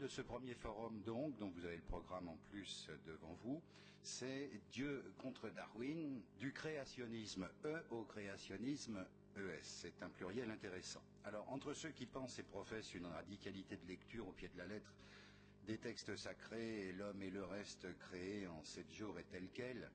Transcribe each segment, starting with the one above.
de ce premier forum, donc, dont vous avez le programme en plus devant vous, c'est Dieu contre Darwin, du créationnisme E au créationnisme ES. C'est un pluriel intéressant. Alors, entre ceux qui pensent et professent une radicalité de lecture au pied de la lettre des textes sacrés, et l'homme et le reste créés en 7 jours et tel quel,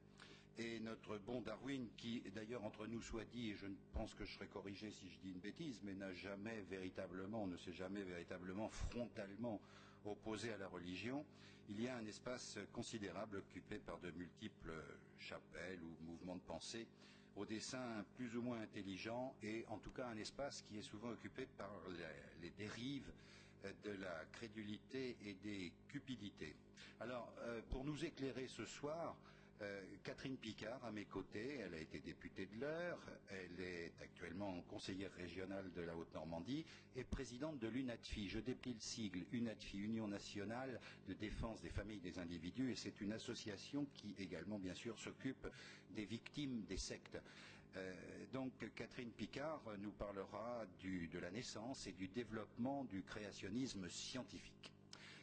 et notre bon Darwin, qui d'ailleurs entre nous soit dit, et je pense que je serai corrigé si je dis une bêtise, mais n'a jamais véritablement, ne s'est jamais véritablement frontalement opposé à la religion, il y a un espace considérable occupé par de multiples chapelles ou mouvements de pensée, au dessin plus ou moins intelligent, et en tout cas un espace qui est souvent occupé par les dérives de la crédulité et des cupidités. Alors, pour nous éclairer ce soir, Catherine Picard à mes côtés, elle a été députée de l'Eure, elle est actuellement conseillère régionale de la Haute-Normandie et présidente de l'UNADFI. Je déplie le sigle, UNADFI, Union nationale de défense des familles et des individus, et c'est une association qui également bien sûr s'occupe des victimes des sectes. Donc Catherine Picard nous parlera de la naissance et du développement du créationnisme scientifique.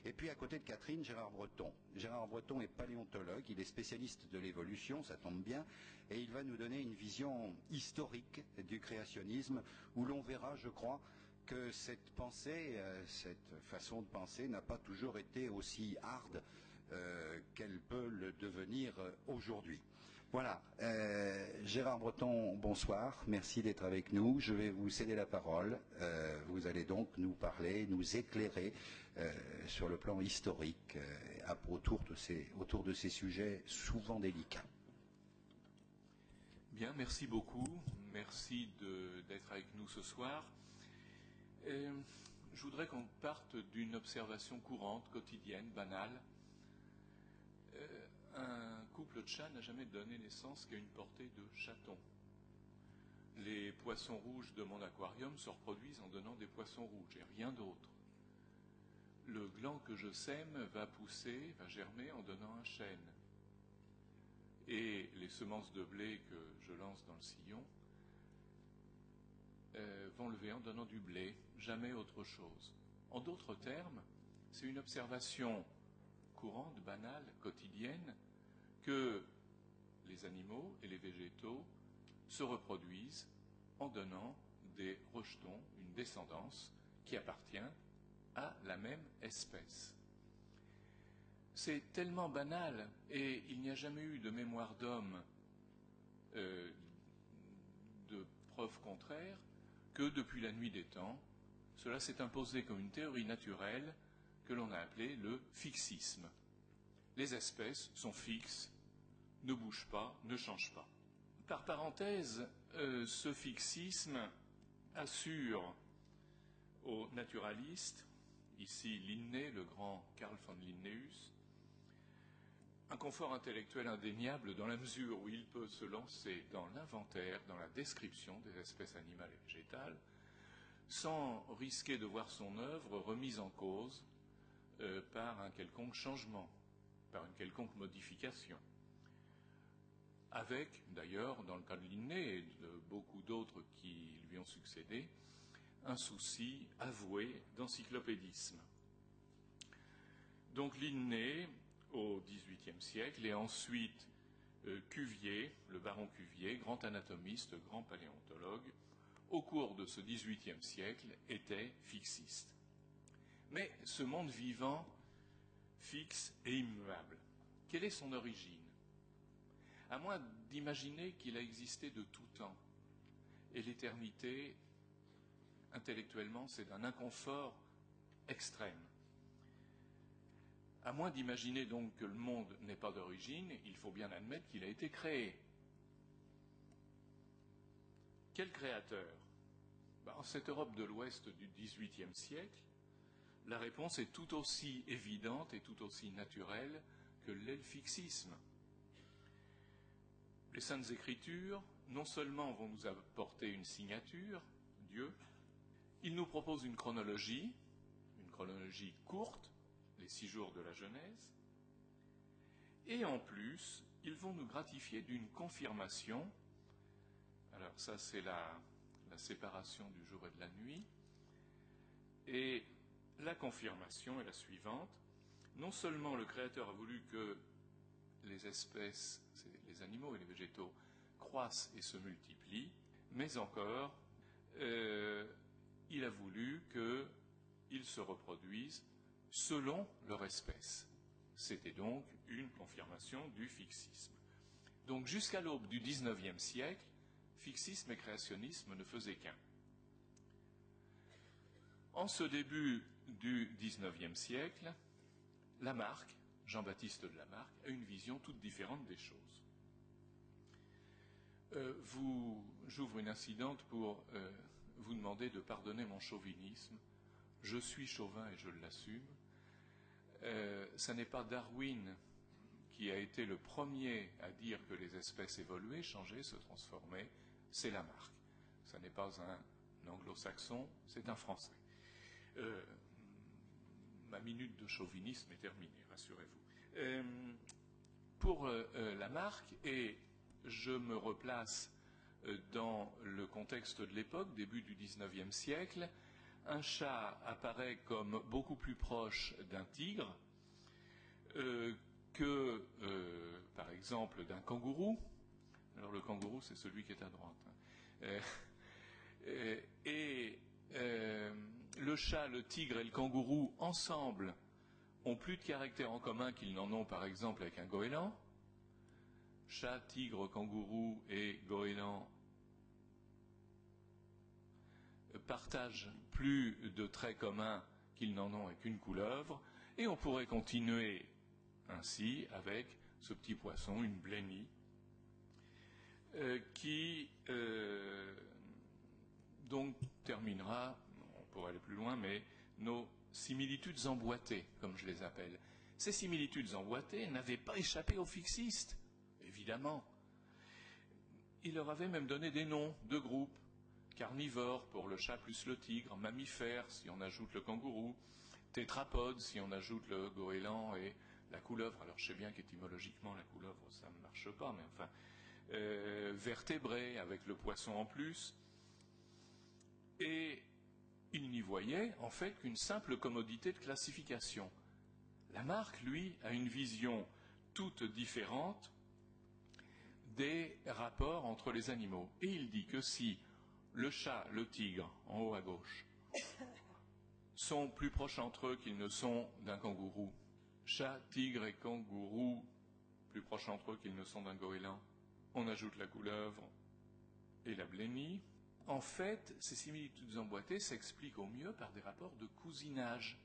Et puis à côté de Catherine, Gérard Breton. Gérard Breton est paléontologue, il est spécialiste de l'évolution, ça tombe bien, et il va nous donner une vision historique du créationnisme, où l'on verra, je crois, que cette pensée, cette façon de penser n'a pas toujours été aussi hard qu'elle peut le devenir aujourd'hui. Voilà, Gérard Breton, bonsoir, merci d'être avec nous. Je vais vous céder la parole. Vous allez donc nous parler, nous éclairer sur le plan historique autour de ces sujets souvent délicats. Bien, merci beaucoup. Merci d'être avec nous ce soir. Je voudrais qu'on parte d'une observation courante, quotidienne, banale. Un couple de chats n'a jamais donné naissance qu'à une portée de chatons. Les poissons rouges de mon aquarium se reproduisent en donnant des poissons rouges et rien d'autre. Le gland que je sème va pousser, va germer en donnant un chêne. Et les semences de blé que je lance dans le sillon vont lever en donnant du blé, jamais autre chose. En d'autres termes, c'est une observation courante, banale, quotidienne, que les animaux et les végétaux se reproduisent en donnant des rejetons, une descendance qui appartient à la même espèce. C'est tellement banal, et il n'y a jamais eu de mémoire d'homme de preuve contraire, que depuis la nuit des temps, cela s'est imposé comme une théorie naturelle que l'on a appelée le fixisme. Les espèces sont fixes, ne bougent pas, ne changent pas. Par parenthèse, ce fixisme assure aux naturalistes, ici Linné, le grand Carl von Linnaeus, un confort intellectuel indéniable dans la mesure où il peut se lancer dans l'inventaire, dans la description des espèces animales et végétales, sans risquer de voir son œuvre remise en cause par un quelconque changement, par une quelconque modification. Avec, d'ailleurs, dans le cas de Linné et de beaucoup d'autres qui lui ont succédé, un souci avoué d'encyclopédisme. Donc Linné, au XVIIIe siècle, et ensuite Cuvier, le baron Cuvier, grand anatomiste, grand paléontologue, au cours de ce XVIIIe siècle, était fixiste. Mais ce monde vivant, fixe et immuable, quelle est son origine? À moins d'imaginer qu'il a existé de tout temps, et l'éternité, intellectuellement, c'est d'un inconfort extrême. À moins d'imaginer donc que le monde n'est pas d'origine, il faut bien admettre qu'il a été créé. Quel créateur? En cette Europe de l'Ouest du XVIIIe siècle, la réponse est tout aussi évidente et tout aussi naturelle que l'est le fixisme. Les Saintes Écritures, non seulement vont nous apporter une signature, Dieu, ils nous proposent une chronologie courte, les 6 jours de la Genèse, et en plus, ils vont nous gratifier d'une confirmation. Alors ça, c'est la séparation du jour et de la nuit, et la confirmation est la suivante. Non seulement le Créateur a voulu que les espèces, les animaux et les végétaux, croissent et se multiplient, mais encore, il a voulu qu'ils se reproduisent selon leur espèce. C'était donc une confirmation du fixisme. Donc jusqu'à l'aube du XIXe siècle, fixisme et créationnisme ne faisaient qu'un. En ce début du XIXe siècle, Lamarck, Jean-Baptiste de Lamarck, a une vision toute différente des choses. J'ouvre une incidente pour vous demander de pardonner mon chauvinisme. Je suis chauvin et je l'assume. Ça n'est pas Darwin qui a été le premier à dire que les espèces évoluaient, changeaient, se transformaient, c'est Lamarck. Ça n'est pas un anglo-saxon, c'est un français. Ma minute de chauvinisme est terminée, rassurez-vous. Pour Lamarck, et je me replace dans le contexte de l'époque, début du XIXe siècle, un chat apparaît comme beaucoup plus proche d'un tigre que, par exemple, d'un kangourou. Alors le kangourou, c'est celui qui est à droite. Le chat, le tigre et le kangourou, ensemble, ont plus de caractères en commun qu'ils n'en ont, par exemple, avec un goéland. Chat, tigre, kangourou et goéland partagent plus de traits communs qu'ils n'en ont avec une couleuvre, et on pourrait continuer ainsi avec ce petit poisson, une blennie, qui donc terminera, on pourrait aller plus loin, mais nos similitudes emboîtées, comme je les appelle. Ces similitudes emboîtées n'avaient pas échappé aux fixistes, évidemment. Il leur avait même donné des noms de groupes. Carnivore pour le chat plus le tigre, mammifère si on ajoute le kangourou, tétrapode si on ajoute le goéland et la couleuvre. Alors je sais bien qu'étymologiquement la couleuvre ça ne marche pas, mais enfin, vertébré avec le poisson en plus. Et il n'y voyait en fait qu'une simple commodité de classification. Lamarck, lui, a une vision toute différente des rapports entre les animaux. Et il dit que si le chat, le tigre, en haut à gauche, sont plus proches entre eux qu'ils ne sont d'un kangourou, chat, tigre et kangourou plus proches entre eux qu'ils ne sont d'un goéland, on ajoute la couleuvre et la blennie. En fait, ces similitudes emboîtées s'expliquent au mieux par des rapports de cousinage.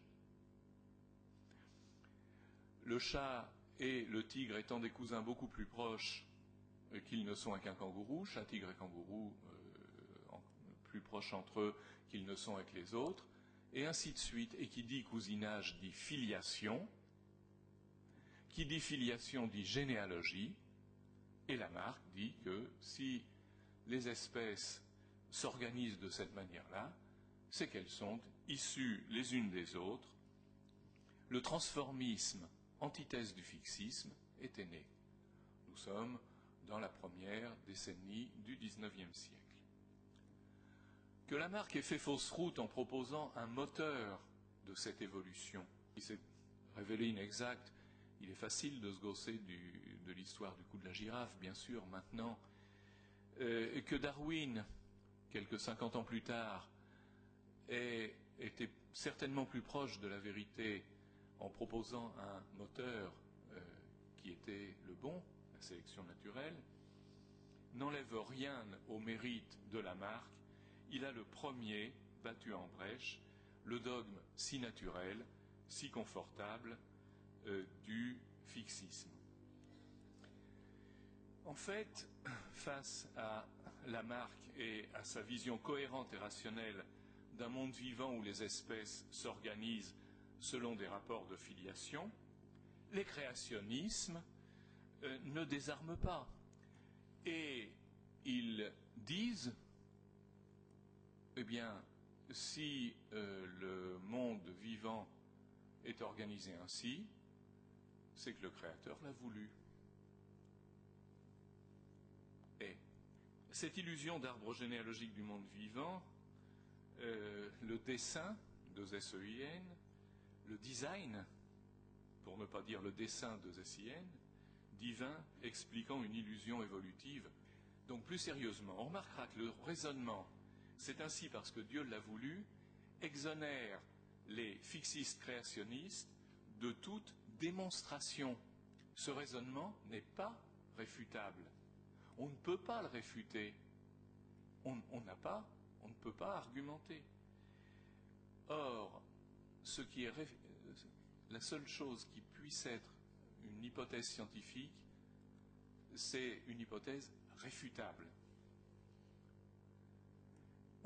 Le chat et le tigre étant des cousins beaucoup plus proches qu'ils ne sont avec un kangourou, chat, tigre et kangourou plus proches entre eux qu'ils ne sont avec les autres, et ainsi de suite. Et qui dit cousinage dit filiation, qui dit filiation dit généalogie, et Lamarck dit que si les espèces s'organisent de cette manière-là, c'est qu'elles sont issues les unes des autres. Le transformisme, antithèse du fixisme, était né. Nous sommes dans la première décennie du XIXe siècle. Que Lamarck ait fait fausse route en proposant un moteur de cette évolution, qui s'est révélé inexact, il est facile de se gausser de l'histoire du coup de la girafe, bien sûr, maintenant, que Darwin, quelques 50 ans plus tard, était certainement plus proche de la vérité en proposant un moteur qui était le bon, la sélection naturelle, n'enlève rien au mérite de Lamarck. Il a le premier battu en brèche le dogme si naturel, si confortable du fixisme. En fait, face à Lamarck et à sa vision cohérente et rationnelle d'un monde vivant où les espèces s'organisent selon des rapports de filiation, les créationnismes ne désarment pas. Et ils disent, eh bien, si le monde vivant est organisé ainsi, c'est que le Créateur l'a voulu. Et cette illusion d'arbre généalogique du monde vivant, le dessin SEIN, le design, pour ne pas dire le dessin SEIN, divin expliquant une illusion évolutive. Donc plus sérieusement, on remarquera que le raisonnement, c'est ainsi parce que Dieu l'a voulu, exonère les fixistes créationnistes de toute démonstration. Ce raisonnement n'est pas réfutable. On ne peut pas le réfuter. On ne peut pas argumenter. Or, la seule chose qui puisse être une hypothèse scientifique, c'est une hypothèse réfutable.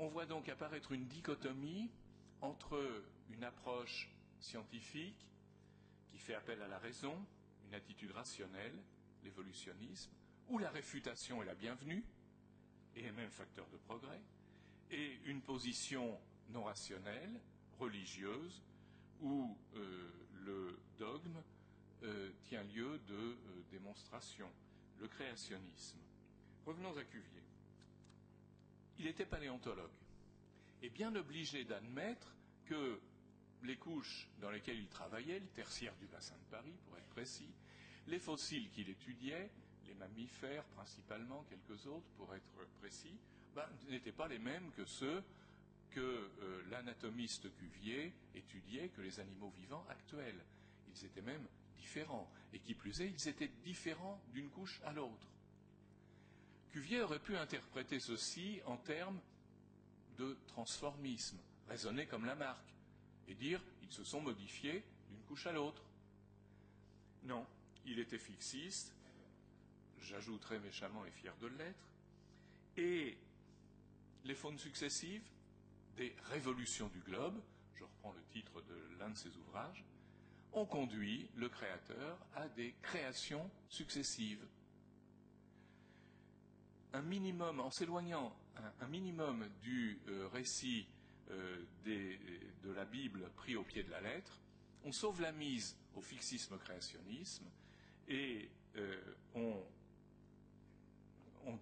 On voit donc apparaître une dichotomie entre une approche scientifique qui fait appel à la raison, une attitude rationnelle, l'évolutionnisme, où la réfutation est la bienvenue, et est même facteur de progrès, et une position non rationnelle, religieuse, où le dogme tient lieu de démonstration, le créationnisme. Revenons à Cuvier. Il était paléontologue, et bien obligé d'admettre que les couches dans lesquelles il travaillait, le tertiaire du bassin de Paris, pour être précis, les fossiles qu'il étudiait, les mammifères principalement, quelques autres pour être précis, n'étaient pas les mêmes que ceux que l'anatomiste Cuvier étudiait, que les animaux vivants actuels. Ils étaient même différents, et qui plus est, ils étaient différents d'une couche à l'autre. Cuvier aurait pu interpréter ceci en termes de transformisme, raisonner comme Lamarck, et dire ils se sont modifiés d'une couche à l'autre. Non, il était fixiste, j'ajouterai méchamment et fier de l'être, et les faunes successives des révolutions du globe, je reprends le titre de l'un de ses ouvrages, ont conduit le créateur à des créations successives. Un minimum, en s'éloignant un minimum du récit de la Bible pris au pied de la lettre, on sauve la mise au fixisme-créationnisme et on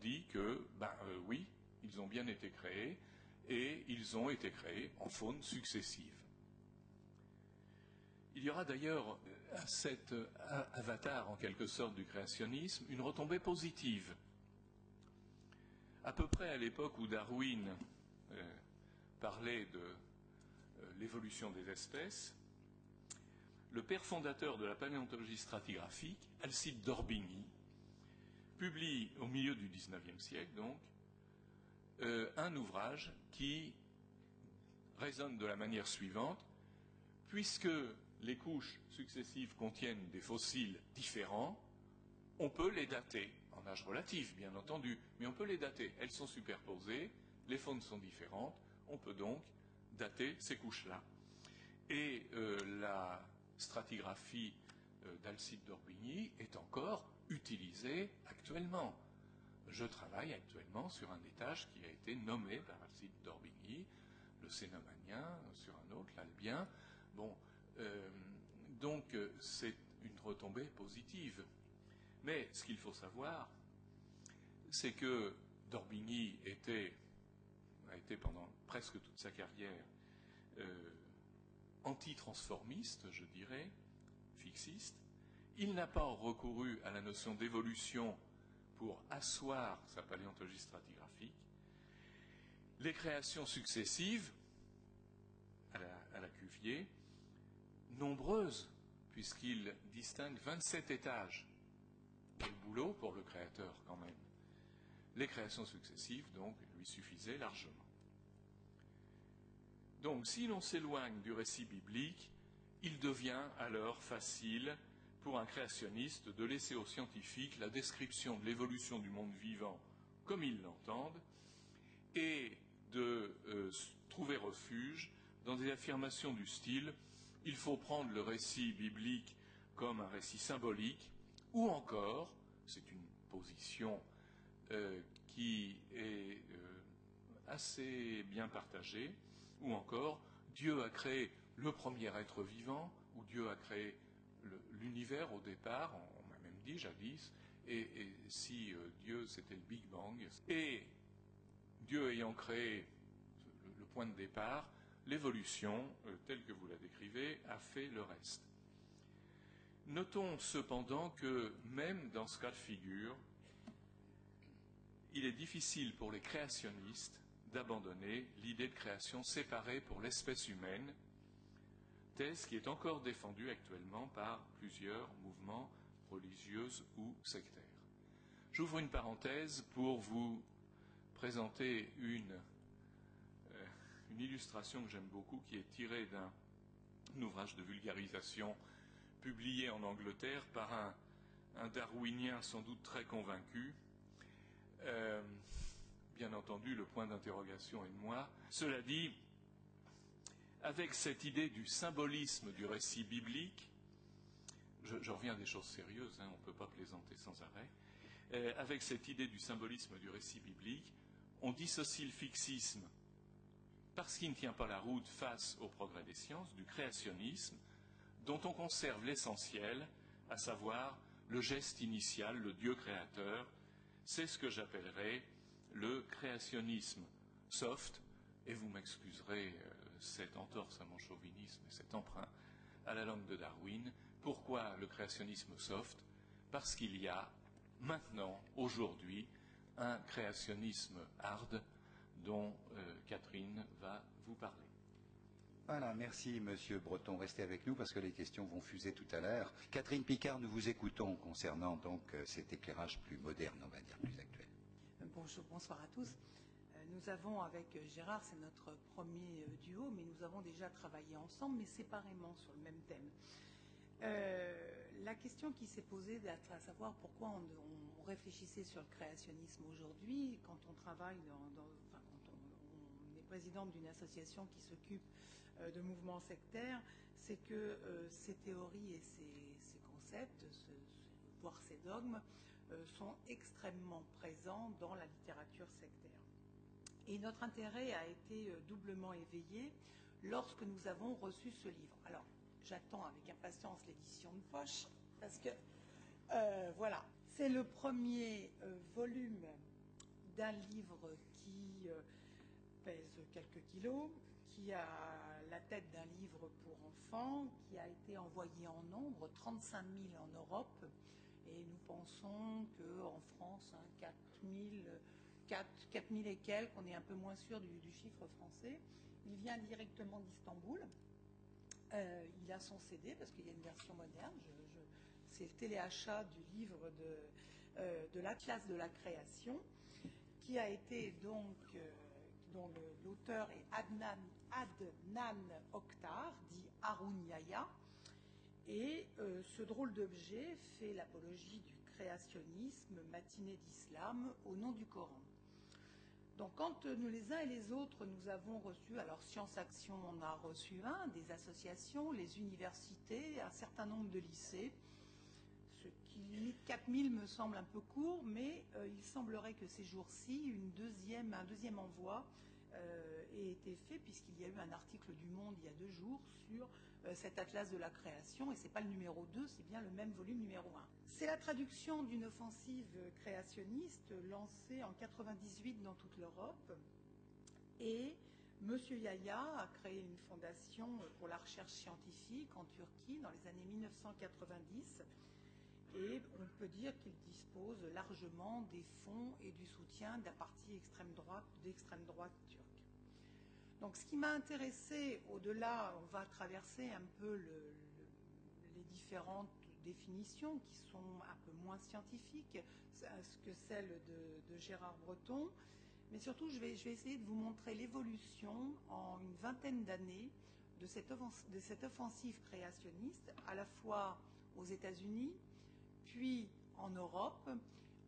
dit que, oui, ils ont bien été créés et ils ont été créés en faunes successives. Il y aura d'ailleurs à cet avatar, en quelque sorte, du créationnisme, une retombée positive. À peu près à l'époque où Darwin parlait de l'évolution des espèces, le père fondateur de la paléontologie stratigraphique, Alcide d'Orbigny, publie au milieu du XIXe siècle, donc, un ouvrage qui raisonne de la manière suivante: puisque les couches successives contiennent des fossiles différents, on peut les dater, en âge relatif bien entendu, mais on peut les dater. Elles sont superposées, les faunes sont différentes, on peut donc dater ces couches-là. Et la stratigraphie d'Alcide d'Orbigny est encore utilisée actuellement. Je travaille actuellement sur un étage qui a été nommé par Alcide d'Orbigny, le Cénomanien, sur un autre, l'Albien. Bon, donc c'est une retombée positive. Mais ce qu'il faut savoir, c'est que d'Orbigny a été pendant presque toute sa carrière anti-transformiste, je dirais, fixiste. Il n'a pas recouru à la notion d'évolution pour asseoir sa paléontologie stratigraphique. Les créations successives, à la Cuvier, nombreuses, puisqu'il distingue 27 étages. Quel boulot pour le créateur, quand même. Les créations successives, donc, lui suffisaient largement. Donc, si l'on s'éloigne du récit biblique, il devient alors facile pour un créationniste de laisser aux scientifiques la description de l'évolution du monde vivant comme ils l'entendent et de trouver refuge dans des affirmations du style « il faut prendre le récit biblique comme un récit symbolique » ou encore, c'est une position qui est assez bien partagée, ou encore, Dieu a créé le premier être vivant, ou Dieu a créé l'univers au départ, on m'a même dit jadis, et si Dieu c'était le Big Bang, et Dieu ayant créé le point de départ, l'évolution, telle que vous la décrivez, a fait le reste. Notons cependant que même dans ce cas de figure, il est difficile pour les créationnistes d'abandonner l'idée de création séparée pour l'espèce humaine, thèse qui est encore défendue actuellement par plusieurs mouvements religieux ou sectaires. J'ouvre une parenthèse pour vous présenter une illustration que j'aime beaucoup, qui est tirée d'un ouvrage de vulgarisation publié en Angleterre par un darwinien sans doute très convaincu. Bien entendu, le point d'interrogation est de moi. Cela dit, avec cette idée du symbolisme du récit biblique, je reviens à des choses sérieuses, on ne peut pas plaisanter sans arrêt, avec cette idée du symbolisme du récit biblique, on dissocie le fixisme, parce qu'il ne tient pas la route face au progrès des sciences, du créationnisme, dont on conserve l'essentiel, à savoir le geste initial, le Dieu créateur. C'est ce que j'appellerais le créationnisme soft, et vous m'excuserez cette entorse à mon chauvinisme et cet emprunt à la langue de Darwin. Pourquoi le créationnisme soft? Parce qu'il y a maintenant, aujourd'hui, un créationnisme hard dont Catherine va vous parler. Voilà, merci Monsieur Breton. Restez avec nous parce que les questions vont fuser tout à l'heure. Catherine Picard, nous vous écoutons concernant donc cet éclairage plus moderne, on va dire, plus actuel. Bonjour, bonsoir à tous. Nous avons avec Gérard, c'est notre premier duo, mais nous avons déjà travaillé ensemble, mais séparément sur le même thème. La question qui s'est posée, à savoir pourquoi on réfléchissait sur le créationnisme aujourd'hui, quand on travaille quand on est présidente d'une association qui s'occupe de mouvements sectaires, c'est que ces théories et ces concepts, voire ces dogmes, sont extrêmement présents dans la littérature sectaire. Et notre intérêt a été doublement éveillé lorsque nous avons reçu ce livre. Alors, j'attends avec impatience l'édition de poche, parce que, voilà, c'est le premier volume d'un livre qui pèse quelques kilos, qui a la tête d'un livre pour enfants, qui a été envoyé en nombre, 35 000 en Europe, et nous pensons qu'en France, 4 000 et quelques, on est un peu moins sûr du chiffre français. Il vient directement d'Istanbul. Il a son CD parce qu'il y a une version moderne. C'est le téléachat du livre de l'Atlas de la création, qui a été donc, dont l'auteur est Adnan Oktar, dit Harun Yahya. Et ce drôle d'objet fait l'apologie du créationnisme, matinée d'islam, au nom du Coran. Donc quand nous les uns et les autres, nous avons reçu, alors Science Action en a reçu un, des associations, les universités, un certain nombre de lycées, ce qui limite 4000 me semble un peu court, mais il semblerait que ces jours-ci, un deuxième envoi ait été fait, puisqu'il y a eu un article du Monde il y a 2 jours sur cet atlas de la création, et ce n'est pas le numéro 2, c'est bien le même volume numéro 1. C'est la traduction d'une offensive créationniste lancée en 1998 dans toute l'Europe, et M. Yahya a créé une fondation pour la recherche scientifique en Turquie dans les années 1990, et on peut dire qu'il dispose largement des fonds et du soutien de la partie d'extrême droite turque. Donc ce qui m'a intéressé, au-delà, on va traverser un peu les différentes définitions qui sont un peu moins scientifiques que celles de Gérard Breton, mais surtout je vais essayer de vous montrer l'évolution en une vingtaine d'années de cette offensive créationniste, à la fois aux États-Unis, puis en Europe,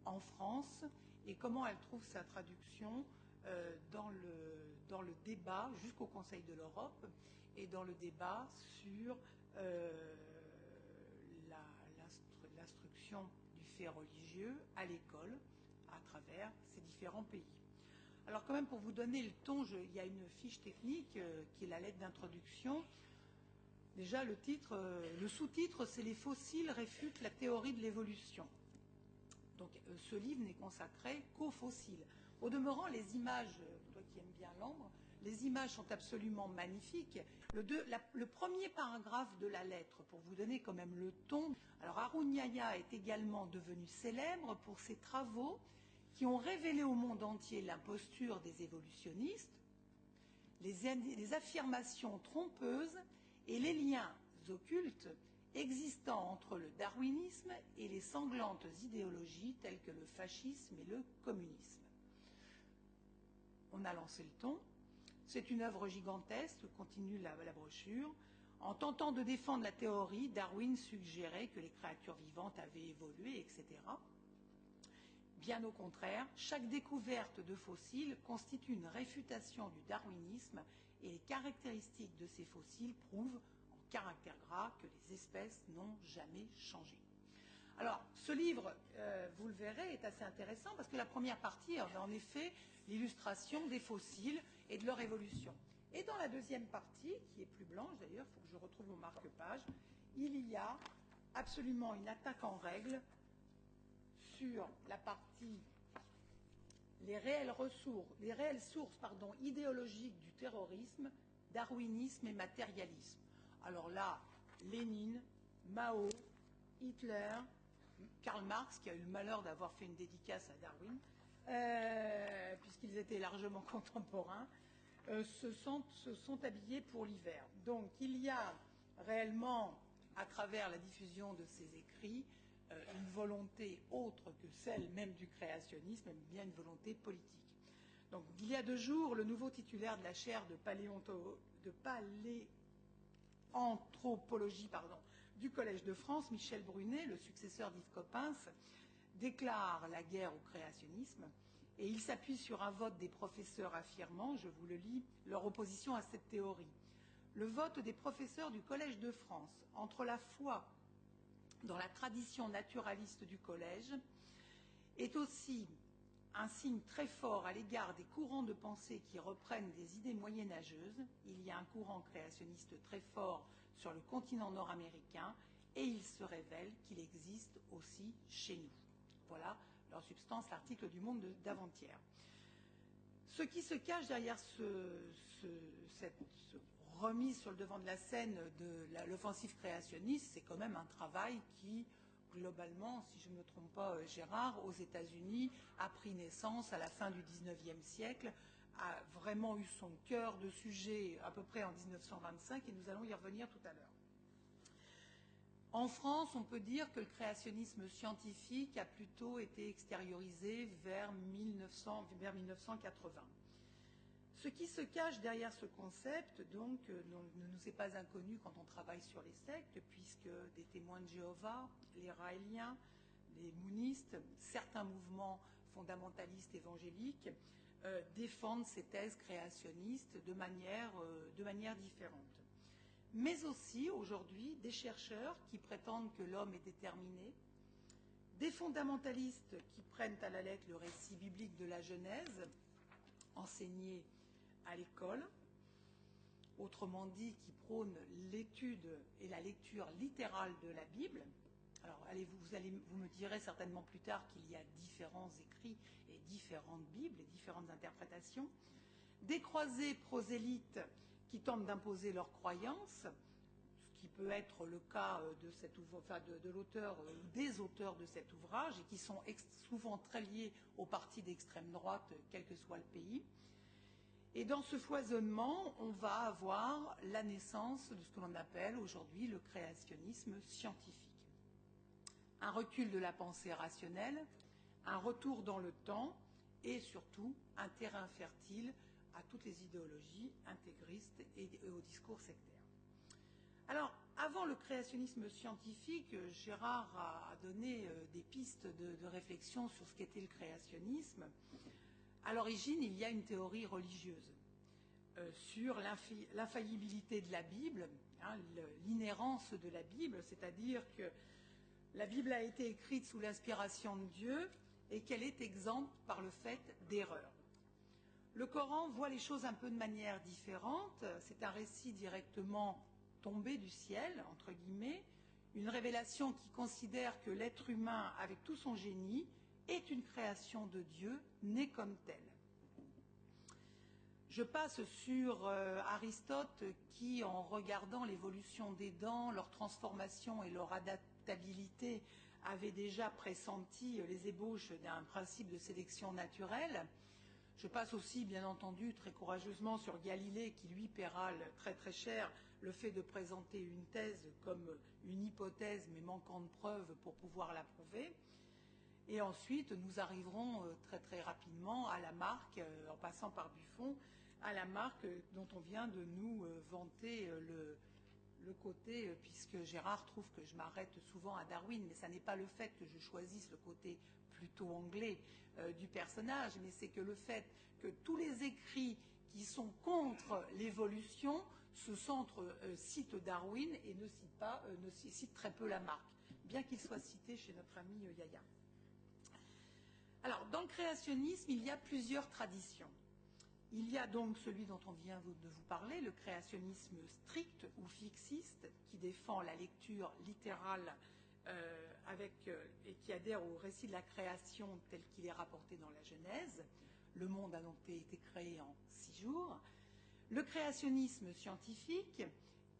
en France, et comment elle trouve sa traduction dans le débat jusqu'au Conseil de l'Europe et dans le débat sur l'instruction du fait religieux à l'école à travers ces différents pays. Alors quand même, pour vous donner le ton, il y a une fiche technique qui est la lettre d'introduction. Déjà, le sous-titre, c'est « Les fossiles réfutent la théorie de l'évolution ». Donc ce livre n'est consacré qu'aux fossiles. Au demeurant, les images, toi qui aimes bien l'ambre, les images sont absolument magnifiques. Le premier paragraphe de la lettre, pour vous donner quand même le ton. Alors Haroun Yahya est également devenu célèbre pour ses travaux qui ont révélé au monde entier l'imposture des évolutionnistes, les affirmations trompeuses et les liens occultes existant entre le darwinisme et les sanglantes idéologies telles que le fascisme et le communisme. On a lancé le ton. C'est une œuvre gigantesque, continue la brochure. En tentant de défendre la théorie, Darwin suggérait que les créatures vivantes avaient évolué, etc. Bien au contraire, chaque découverte de fossiles constitue une réfutation du darwinisme et les caractéristiques de ces fossiles prouvent en caractère gras que les espèces n'ont jamais changé. Alors, ce livre, vous le verrez, est assez intéressant parce que la première partie avait en effet l'illustration des fossiles et de leur évolution. Et dans la deuxième partie, qui est plus blanche d'ailleurs, il faut que je retrouve mon marque-page, il y a absolument une attaque en règle sur la partie les réelles sources idéologiques du terrorisme, darwinisme et matérialisme. Alors là, Lénine, Mao, Hitler, Karl Marx, qui a eu le malheur d'avoir fait une dédicace à Darwin, puisqu'ils étaient largement contemporains, se sont habillés pour l'hiver. Donc il y a réellement, à travers la diffusion de ces écrits, une volonté autre que celle même du créationnisme, mais bien une volonté politique. Donc il y a 2 jours, le nouveau titulaire de la chaire de paléanthropologie du Collège de France, Michel Brunet, le successeur d'Yves Coppens, déclare la guerre au créationnisme et il s'appuie sur un vote des professeurs affirmant, je vous le lis, leur opposition à cette théorie. Le vote des professeurs du Collège de France entre la foi dans la tradition naturaliste du collège est aussi un signe très fort à l'égard des courants de pensée qui reprennent des idées moyenâgeuses. Il y a un courant créationniste très fort sur le continent nord-américain et il se révèle qu'il existe aussi chez nous. Voilà, en substance, l'article du Monde d'avant-hier. Ce qui se cache derrière cette remise sur le devant de la scène de l'offensive créationniste, c'est quand même un travail qui, globalement, si je ne me trompe pas, Gérard, aux États-Unis, a pris naissance à la fin du XIXe siècle, a vraiment eu son cœur de sujet à peu près en 1925, et nous allons y revenir tout à l'heure. En France, on peut dire que le créationnisme scientifique a plutôt été extériorisé vers 1980. Ce qui se cache derrière ce concept, donc, ne nous est pas inconnu quand on travaille sur les sectes, puisque des témoins de Jéhovah, les raéliens, les moonistes, certains mouvements fondamentalistes évangéliques défendent ces thèses créationnistes de manière différente. Mais aussi, aujourd'hui, des chercheurs qui prétendent que l'homme est déterminé, des fondamentalistes qui prennent à la lettre le récit biblique de la Genèse, enseigné à l'école, autrement dit, qui prônent l'étude et la lecture littérale de la Bible. Alors, vous me direz certainement plus tard qu'il y a différents écrits et différentes Bibles et différentes interprétations. Des croisés prosélytes qui tentent d'imposer leurs croyances, ce qui peut être le cas de l'auteur ou des auteurs de cet ouvrage, et qui sont souvent très liés aux partis d'extrême droite, quel que soit le pays. Et dans ce foisonnement, on va avoir la naissance de ce que l'on appelle aujourd'hui le créationnisme scientifique. Un recul de la pensée rationnelle, un retour dans le temps et surtout un terrain fertile à toutes les idéologies intégristes et au discours sectaire. Alors, avant le créationnisme scientifique, Gérard a donné des pistes de réflexion sur ce qu'était le créationnisme. À l'origine, il y a une théorie religieuse sur l'infaillibilité de la Bible, l'inhérence de la Bible, c'est-à-dire que la Bible a été écrite sous l'inspiration de Dieu et qu'elle est exempte par le fait d'erreurs. Le Coran voit les choses un peu de manière différente. C'est un récit directement tombé du ciel, entre guillemets, une révélation qui considère que l'être humain, avec tout son génie, est une création de Dieu, née comme telle. Je passe sur Aristote qui, en regardant l'évolution des dents, leur transformation et leur adaptabilité, avait déjà pressenti les ébauches d'un principe de sélection naturelle. Je passe aussi, bien entendu, très courageusement sur Galilée qui, lui, paiera très très cher le fait de présenter une thèse comme une hypothèse mais manquant de preuves pour pouvoir la prouver. Et ensuite, nous arriverons très très rapidement à Lamarck, en passant par Buffon, à Lamarck dont on vient de nous vanter le côté, puisque Gérard trouve que je m'arrête souvent à Darwin, mais ça n'est pas le fait que je choisisse le côté plutôt anglais du personnage, mais c'est que le fait que tous les écrits qui sont contre l'évolution se citent Darwin et citent très peu Lamarck, bien qu'il soit cité chez notre ami Yaya. Alors, dans le créationnisme, il y a plusieurs traditions. Il y a donc celui dont on vient de vous parler, le créationnisme strict ou fixiste, qui défend la lecture littérale et qui adhère au récit de la création tel qu'il est rapporté dans la Genèse. Le monde a donc été créé en 6 jours. Le créationnisme scientifique,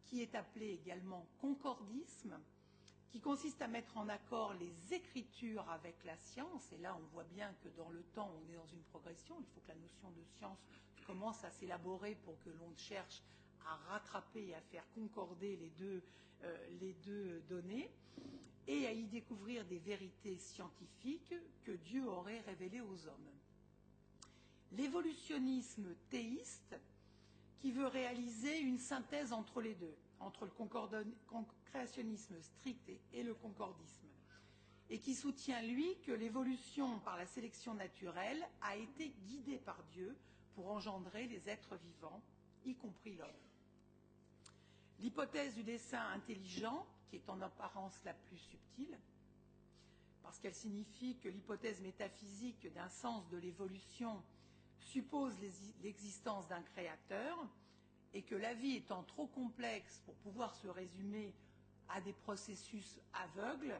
qui est appelé également concordisme, qui consiste à mettre en accord les écritures avec la science. Et là, on voit bien que dans le temps, on est dans une progression. Il faut que la notion de science commence à s'élaborer pour que l'on cherche à rattraper et à faire concorder les deux données et à y découvrir des vérités scientifiques que Dieu aurait révélées aux hommes. L'évolutionnisme théiste, qui veut réaliser une synthèse entre les deux, entre le créationnisme strict et le concordisme, et qui soutient, lui, que l'évolution par la sélection naturelle a été guidée par Dieu pour engendrer les êtres vivants, y compris l'homme. L'hypothèse du dessein intelligent, qui est en apparence la plus subtile, parce qu'elle signifie que l'hypothèse métaphysique d'un sens de l'évolution suppose l'existence d'un créateur, et que la vie étant trop complexe pour pouvoir se résumer à des processus aveugles,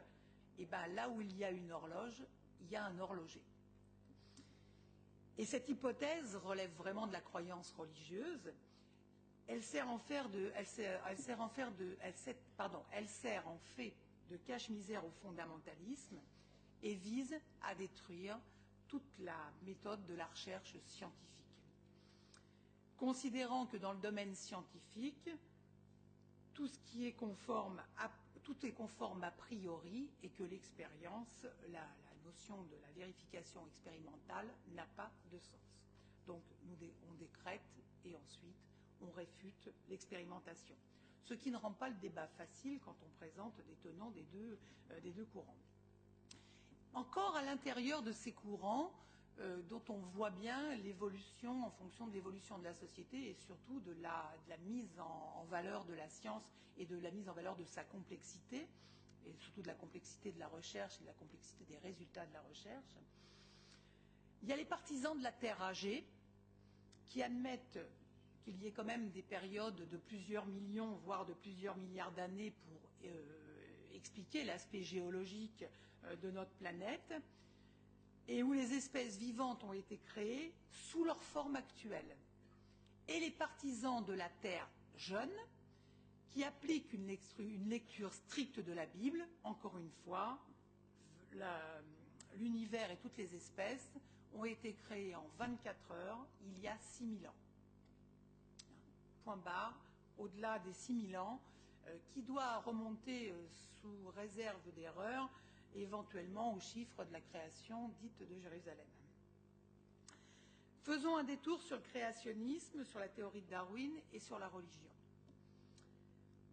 et bien là où il y a une horloge, il y a un horloger. Et cette hypothèse relève vraiment de la croyance religieuse. Elle sert en fait de cache-misère au fondamentalisme et vise à détruire toute la méthode de la recherche scientifique. Considérant que dans le domaine scientifique, tout est conforme a priori et que l'expérience, la notion de la vérification expérimentale n'a pas de sens. Donc on décrète et ensuite on réfute l'expérimentation. Ce qui ne rend pas le débat facile quand on présente des tenants des deux courants. Encore à l'intérieur de ces courants, dont on voit bien l'évolution en fonction de l'évolution de la société et surtout de la mise en valeur de la science et de la mise en valeur de sa complexité, et surtout de la complexité de la recherche et de la complexité des résultats de la recherche. Il y a les partisans de la Terre âgée qui admettent qu'il y ait quand même des périodes de plusieurs millions, voire de plusieurs milliards d'années pour expliquer l'aspect géologique de notre planète, et où les espèces vivantes ont été créées sous leur forme actuelle. Et les partisans de la Terre jeune, qui appliquent une lecture stricte de la Bible, encore une fois, l'univers et toutes les espèces ont été créées en 24 heures, il y a 6000 ans. Point barre, au-delà des 6000 ans, qui doit remonter sous réserve d'erreur, éventuellement au chiffre de la création dite de Jérusalem. Faisons un détour sur le créationnisme, sur la théorie de Darwin et sur la religion.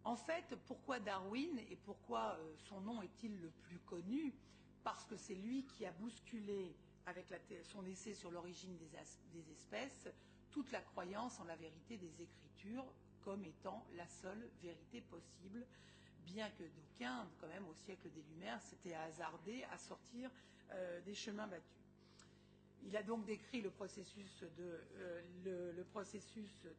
En fait, pourquoi Darwin et pourquoi son nom est-il le plus connu? Parce que c'est lui qui a bousculé, avec son essai sur l'origine des espèces, toute la croyance en la vérité des Écritures comme étant la seule vérité possible, bien que d'aucuns, quand même au siècle des Lumières, s'étaient hasardés à sortir des chemins battus. Il a donc décrit le processus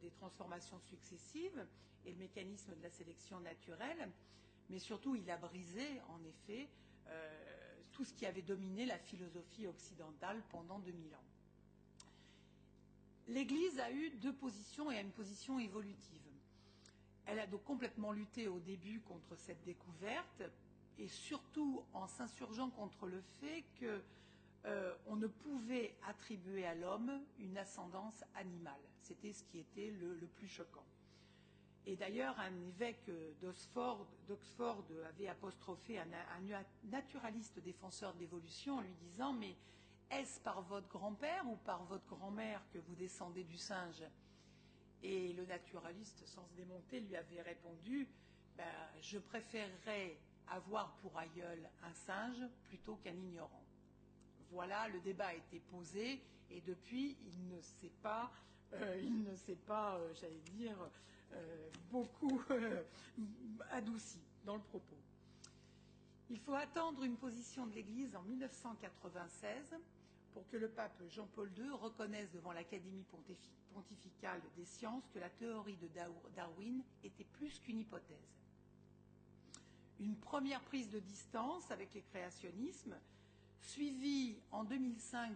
des transformations successives et le mécanisme de la sélection naturelle, mais surtout il a brisé, en effet, tout ce qui avait dominé la philosophie occidentale pendant 2000 ans. L'Église a eu deux positions et a une position évolutive. Elle a donc complètement lutté au début contre cette découverte et surtout en s'insurgeant contre le fait qu'on ne pouvait attribuer à l'homme une ascendance animale. C'était ce qui était le plus choquant. Et d'ailleurs, un évêque d'Oxford avait apostrophé un naturaliste défenseur de l'évolution en lui disant « Mais est-ce par votre grand-père ou par votre grand-mère que vous descendez du singe ?» Et le naturaliste, sans se démonter, lui avait répondu « Je préférerais avoir pour aïeul un singe plutôt qu'un ignorant. » Voilà, le débat a été posé et depuis, il ne s'est pas, j'allais dire, beaucoup adouci dans le propos. Il faut attendre une position de l'Église en 1996 pour que le pape Jean-Paul II reconnaisse devant l'Académie pontificale des sciences que la théorie de Darwin était plus qu'une hypothèse. Une première prise de distance avec les créationnismes, suivie en 2005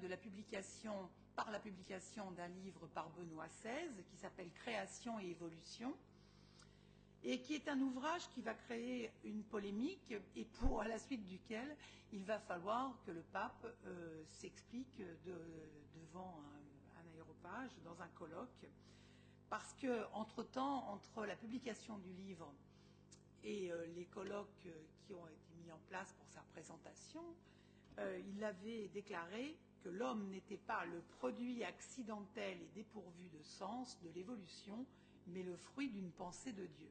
par la publication d'un livre par Benoît XVI qui s'appelle « Création et évolution » et qui est un ouvrage qui va créer une polémique et à la suite duquel il va falloir que le pape s'explique devant un aréopage, dans un colloque, parce que entre-temps, entre la publication du livre et les colloques qui ont été mis en place pour sa présentation, il avait déclaré que l'homme n'était pas le produit accidentel et dépourvu de sens de l'évolution, mais le fruit d'une pensée de Dieu.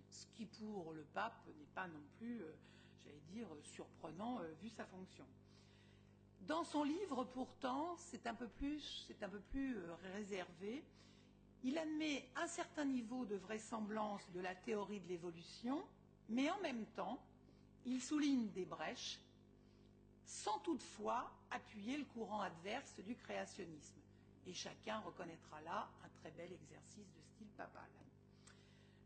Ce qui pour le pape n'est pas non plus, j'allais dire, surprenant vu sa fonction. Dans son livre, pourtant, c'est un peu plus réservé. Il admet un certain niveau de vraisemblance de la théorie de l'évolution, mais en même temps, il souligne des brèches, sans toutefois appuyer le courant adverse du créationnisme. Et chacun reconnaîtra là un très bel exercice de style papal.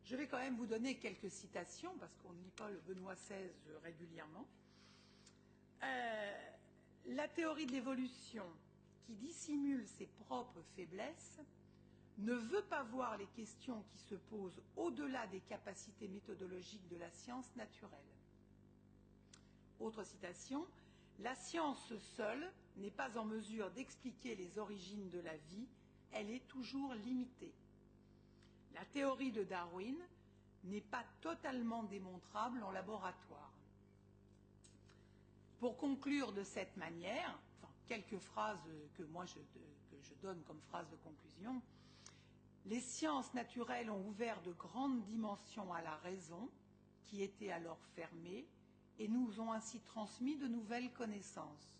Je vais quand même vous donner quelques citations, parce qu'on ne lit pas le Benoît XVI régulièrement. La théorie de l'évolution, qui dissimule ses propres faiblesses, ne veut pas voir les questions qui se posent au-delà des capacités méthodologiques de la science naturelle. Autre citation, la science seule n'est pas en mesure d'expliquer les origines de la vie, elle est toujours limitée. La théorie de Darwin n'est pas totalement démontrable en laboratoire. Pour conclure de cette manière, quelques phrases que je donne comme phrases de conclusion, les sciences naturelles ont ouvert de grandes dimensions à la raison, qui était alors fermée, et nous ont ainsi transmis de nouvelles connaissances.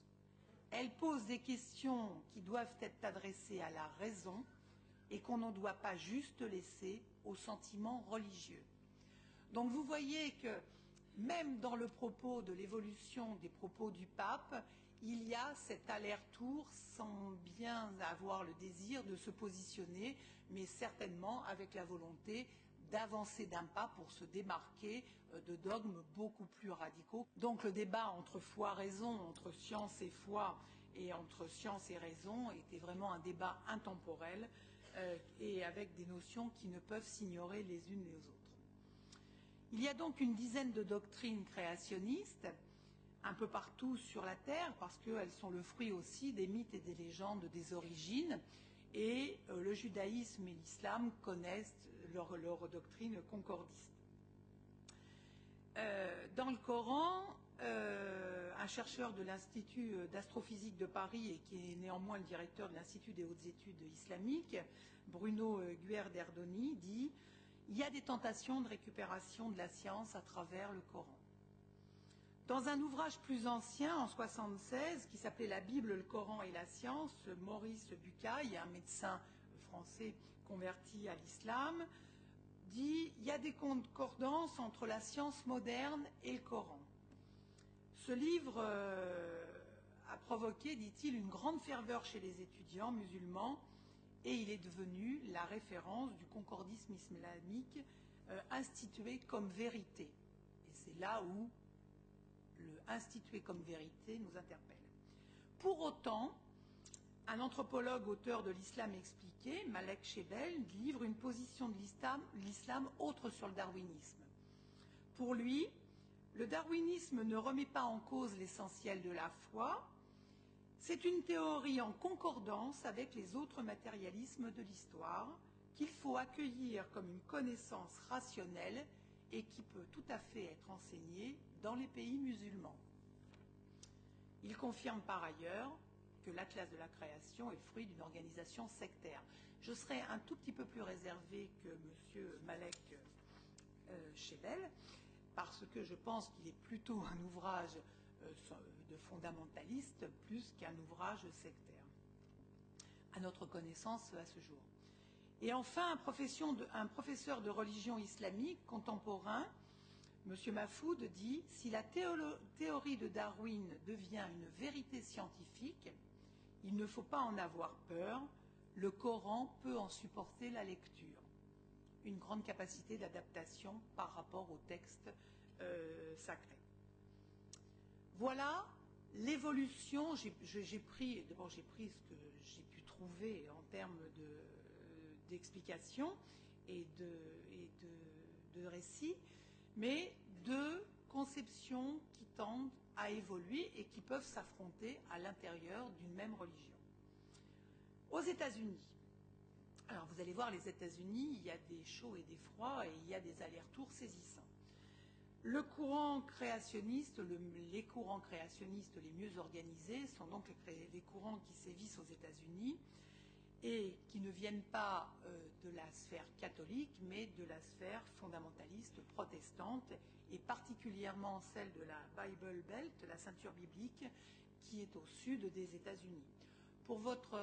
Elles posent des questions qui doivent être adressées à la raison et qu'on ne doit pas juste laisser aux sentiments religieux. Donc vous voyez que même dans le propos de l'évolution des propos du pape, il y a cet aller-retour sans bien avoir le désir de se positionner, mais certainement avec la volonté d'avancer d'un pas pour se démarquer de dogmes beaucoup plus radicaux. Donc le débat entre foi-raison, entre science et foi, et entre science et raison était vraiment un débat intemporel et avec des notions qui ne peuvent s'ignorer les unes les autres. Il y a donc une dizaine de doctrines créationnistes un peu partout sur la Terre parce qu'elles sont le fruit aussi des mythes et des légendes des origines et le judaïsme et l'islam connaissent leur doctrine concordiste. Dans le Coran, un chercheur de l'Institut d'astrophysique de Paris et qui est néanmoins le directeur de l'Institut des hautes études islamiques, Bruno Guerderdoni, dit « Il y a des tentations de récupération de la science à travers le Coran ». Dans un ouvrage plus ancien, en 1976, qui s'appelait « La Bible, le Coran et la science », Maurice Bucaille, un médecin français converti à l'islam, dit « Il y a des concordances entre la science moderne et le Coran ». Ce livre a provoqué, dit-il, une grande ferveur chez les étudiants musulmans et il est devenu la référence du concordisme islamique institué comme vérité. Et c'est là où le institué comme vérité nous interpelle. Pour autant, Un anthropologue auteur de l'islam expliqué, Malek Shebel, livre une position de l'islam autre sur le darwinisme. Pour lui, le darwinisme ne remet pas en cause l'essentiel de la foi, c'est une théorie en concordance avec les autres matérialismes de l'histoire qu'il faut accueillir comme une connaissance rationnelle et qui peut tout à fait être enseignée dans les pays musulmans. Il confirme par ailleurs que l'Atlas de la création est le fruit d'une organisation sectaire. Je serai un tout petit peu plus réservé que M. Malek Shebel, parce que je pense qu'il est plutôt un ouvrage de fondamentaliste plus qu'un ouvrage sectaire, à notre connaissance à ce jour. Et enfin, un professeur de religion islamique contemporain, M. Mahfoud, dit « Si la théorie de Darwin devient une vérité scientifique, il ne faut pas en avoir peur, le Coran peut en supporter la lecture. » Une grande capacité d'adaptation par rapport au texte sacré. Voilà l'évolution. J'ai pris ce que j'ai pu trouver en termes d'explications et de récits, mais de conceptions qui tendent à évoluer et qui peuvent s'affronter à l'intérieur d'une même religion. Aux États-Unis, alors vous allez voir, les États-Unis, il y a des chauds et des froids et il y a des allers-retours saisissants. Le courant créationniste, les courants créationnistes les mieux organisés sont donc les courants qui sévissent aux États-Unis et qui ne viennent pas de la sphère catholique, mais de la sphère fondamentaliste protestante, et particulièrement celle de la Bible Belt, la ceinture biblique, qui est au sud des États-Unis. Pour votre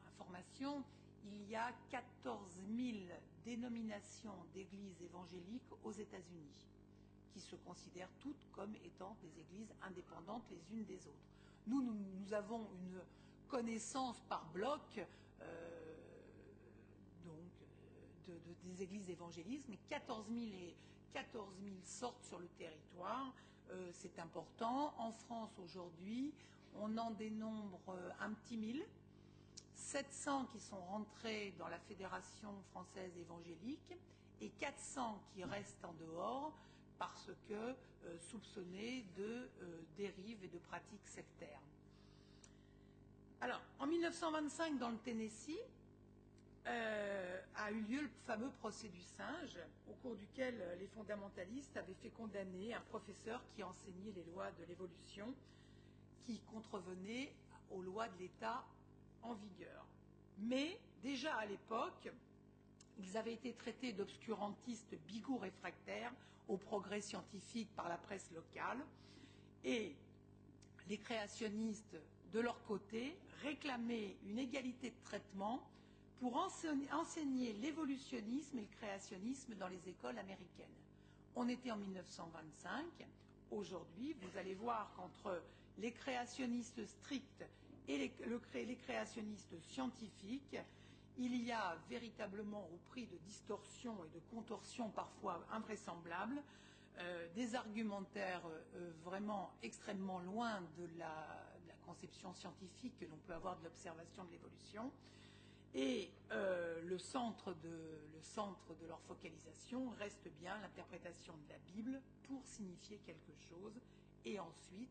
information, il y a 14 000 dénominations d'églises évangéliques aux États-Unis, qui se considèrent toutes comme étant des églises indépendantes les unes des autres. Nous avons une connaissance par bloc des églises évangélistes, mais 14 000 sortent sur le territoire, c'est important. En France aujourd'hui, on en dénombre un petit 1000, 700 qui sont rentrés dans la Fédération française évangélique et 400 qui restent en dehors parce que soupçonnés de dérives et de pratiques sectaires. Alors, en 1925, dans le Tennessee, a eu lieu le fameux procès du singe, au cours duquel les fondamentalistes avaient fait condamner un professeur qui enseignait les lois de l'évolution, qui contrevenaient aux lois de l'État en vigueur. Mais, déjà à l'époque, ils avaient été traités d'obscurantistes bigots réfractaires au progrès scientifique par la presse locale, et les créationnistes, de leur côté, réclamaient une égalité de traitement pour enseigner l'évolutionnisme et le créationnisme dans les écoles américaines. On était en 1925. Aujourd'hui, vous allez voir qu'entre les créationnistes stricts et les créationnistes scientifiques, il y a véritablement, au prix de distorsions et de contorsions parfois invraisemblables, des argumentaires vraiment extrêmement loin de la conception scientifique que l'on peut avoir de l'observation de l'évolution. Et le centre de leur focalisation reste bien l'interprétation de la Bible pour signifier quelque chose. Et ensuite,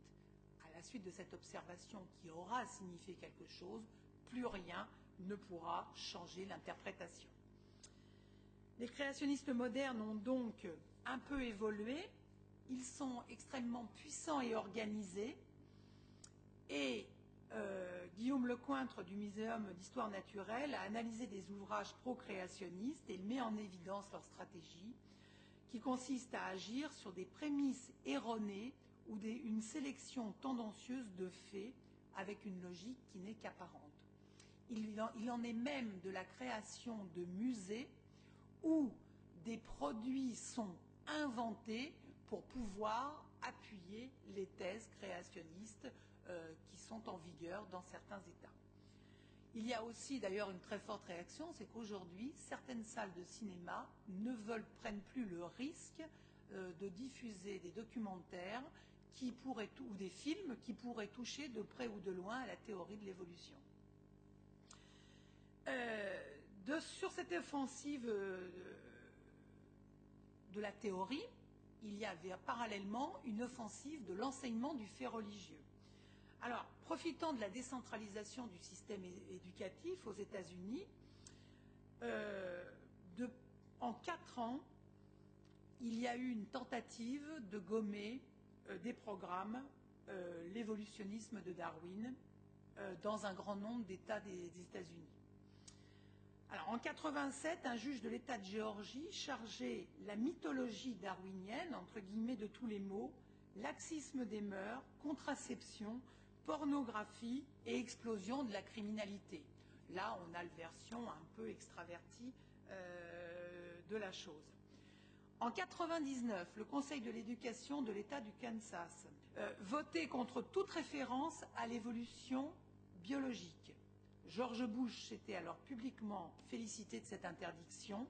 à la suite de cette observation qui aura signifié quelque chose, plus rien ne pourra changer l'interprétation. Les créationnistes modernes ont donc un peu évolué. Ils sont extrêmement puissants et organisés. Et Guillaume Lecointre du Muséum d'histoire naturelle a analysé des ouvrages pro-créationnistes et il met en évidence leur stratégie qui consiste à agir sur des prémices erronées ou une sélection tendancieuse de faits avec une logique qui n'est qu'apparente. Il en est même de la création de musées où des produits sont inventés pour pouvoir appuyer les thèses créationnistes qui sont en vigueur dans certains États. Il y a aussi d'ailleurs une très forte réaction, c'est qu'aujourd'hui, certaines salles de cinéma prennent plus le risque de diffuser des documentaires ou des films qui pourraient toucher de près ou de loin à la théorie de l'évolution. Sur cette offensive de la théorie, il y avait parallèlement une offensive de l'enseignement du fait religieux. Alors, profitant de la décentralisation du système éducatif aux États-Unis, en 4 ans, il y a eu une tentative de gommer des programmes l'évolutionnisme de Darwin dans un grand nombre d'États des États-Unis. Alors, en 87, un juge de l'État de Géorgie chargeait la mythologie darwinienne, entre guillemets de tous les mots, laxisme des mœurs, contraception, pornographie et explosion de la criminalité. Là, on a la version un peu extravertie de la chose. En 99, le Conseil de l'éducation de l'État du Kansas votait contre toute référence à l'évolution biologique. George Bush s'était alors publiquement félicité de cette interdiction,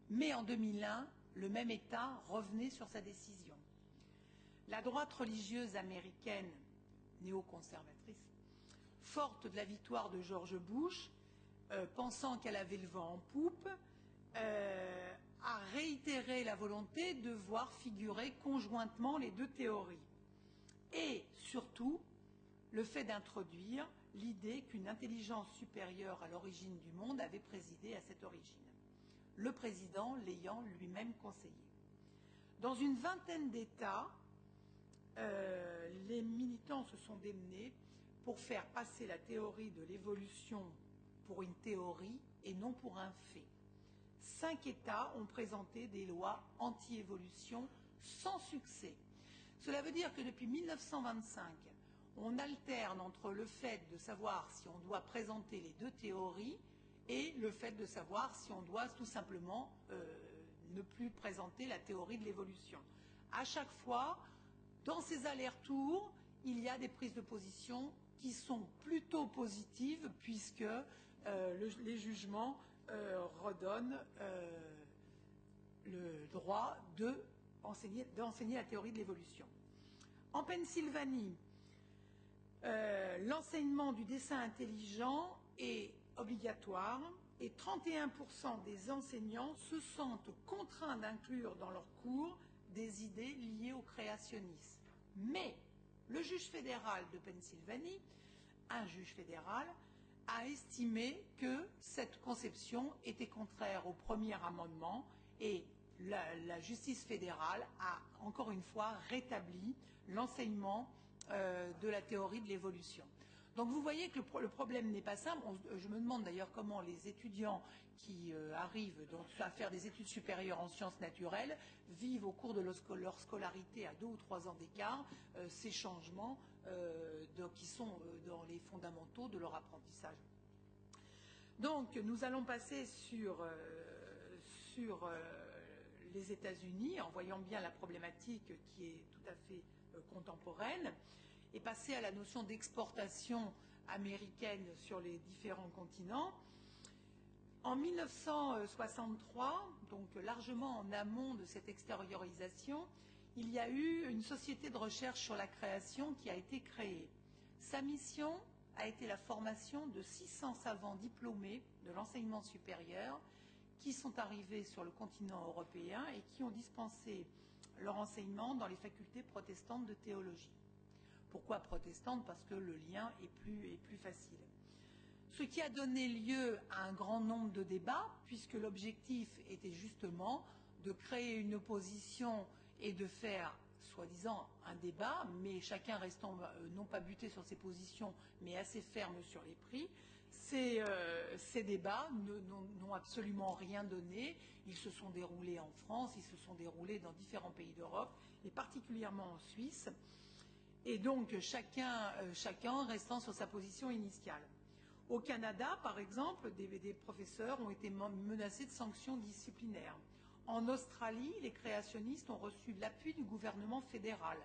mais en 2001, le même État revenait sur sa décision. La droite religieuse américaine, néoconservatrice, forte de la victoire de George Bush, pensant qu'elle avait le vent en poupe, a réitéré la volonté de voir figurer conjointement les deux théories. Et surtout, le fait d'introduire l'idée qu'une intelligence supérieure à l'origine du monde avait présidé à cette origine, le président l'ayant lui-même conseillé. Dans une vingtaine d'États, les militants se sont démenés pour faire passer la théorie de l'évolution pour une théorie et non pour un fait. 5 États ont présenté des lois anti-évolution sans succès. Cela veut dire que depuis 1925, on alterne entre le fait de savoir si on doit présenter les deux théories et le fait de savoir si on doit tout simplement ne plus présenter la théorie de l'évolution. À chaque fois, dans ces allers-retours, il y a des prises de position qui sont plutôt positives puisque les jugements redonnent le droit d'enseigner la théorie de l'évolution. En Pennsylvanie, l'enseignement du dessin intelligent est obligatoire et 31% des enseignants se sentent contraints d'inclure dans leurs cours des idées liées au créationnisme. Mais le juge fédéral de Pennsylvanie, un juge fédéral, a estimé que cette conception était contraire au premier amendement et la justice fédérale a encore une fois rétabli l'enseignement de la théorie de l'évolution. Donc vous voyez que le problème n'est pas simple. Je me demande d'ailleurs comment les étudiants qui arrivent donc à faire des études supérieures en sciences naturelles vivent au cours de leur scolarité à 2 ou 3 ans d'écart ces changements qui sont dans les fondamentaux de leur apprentissage. Donc nous allons passer sur les États-Unis en voyant bien la problématique qui est tout à fait contemporaine et passer à la notion d'exportation américaine sur les différents continents. En 1963, donc largement en amont de cette extériorisation, il y a eu une société de recherche sur la création qui a été créée. Sa mission a été la formation de 600 savants diplômés de l'enseignement supérieur qui sont arrivés sur le continent européen et qui ont dispensé leur enseignement dans les facultés protestantes de théologie. Pourquoi protestante? Parce que le lien est plus facile. Ce qui a donné lieu à un grand nombre de débats, puisque l'objectif était justement de créer une opposition et de faire, soi-disant, un débat, mais chacun restant non pas buté sur ses positions, mais assez ferme sur les prix. Ces débats n'ont absolument rien donné. Ils se sont déroulés en France, ils se sont déroulés dans différents pays d'Europe, et particulièrement en Suisse. Et donc chacun restant sur sa position initiale. Au Canada, par exemple, des professeurs ont été menacés de sanctions disciplinaires. En Australie, les créationnistes ont reçu l'appui du gouvernement fédéral.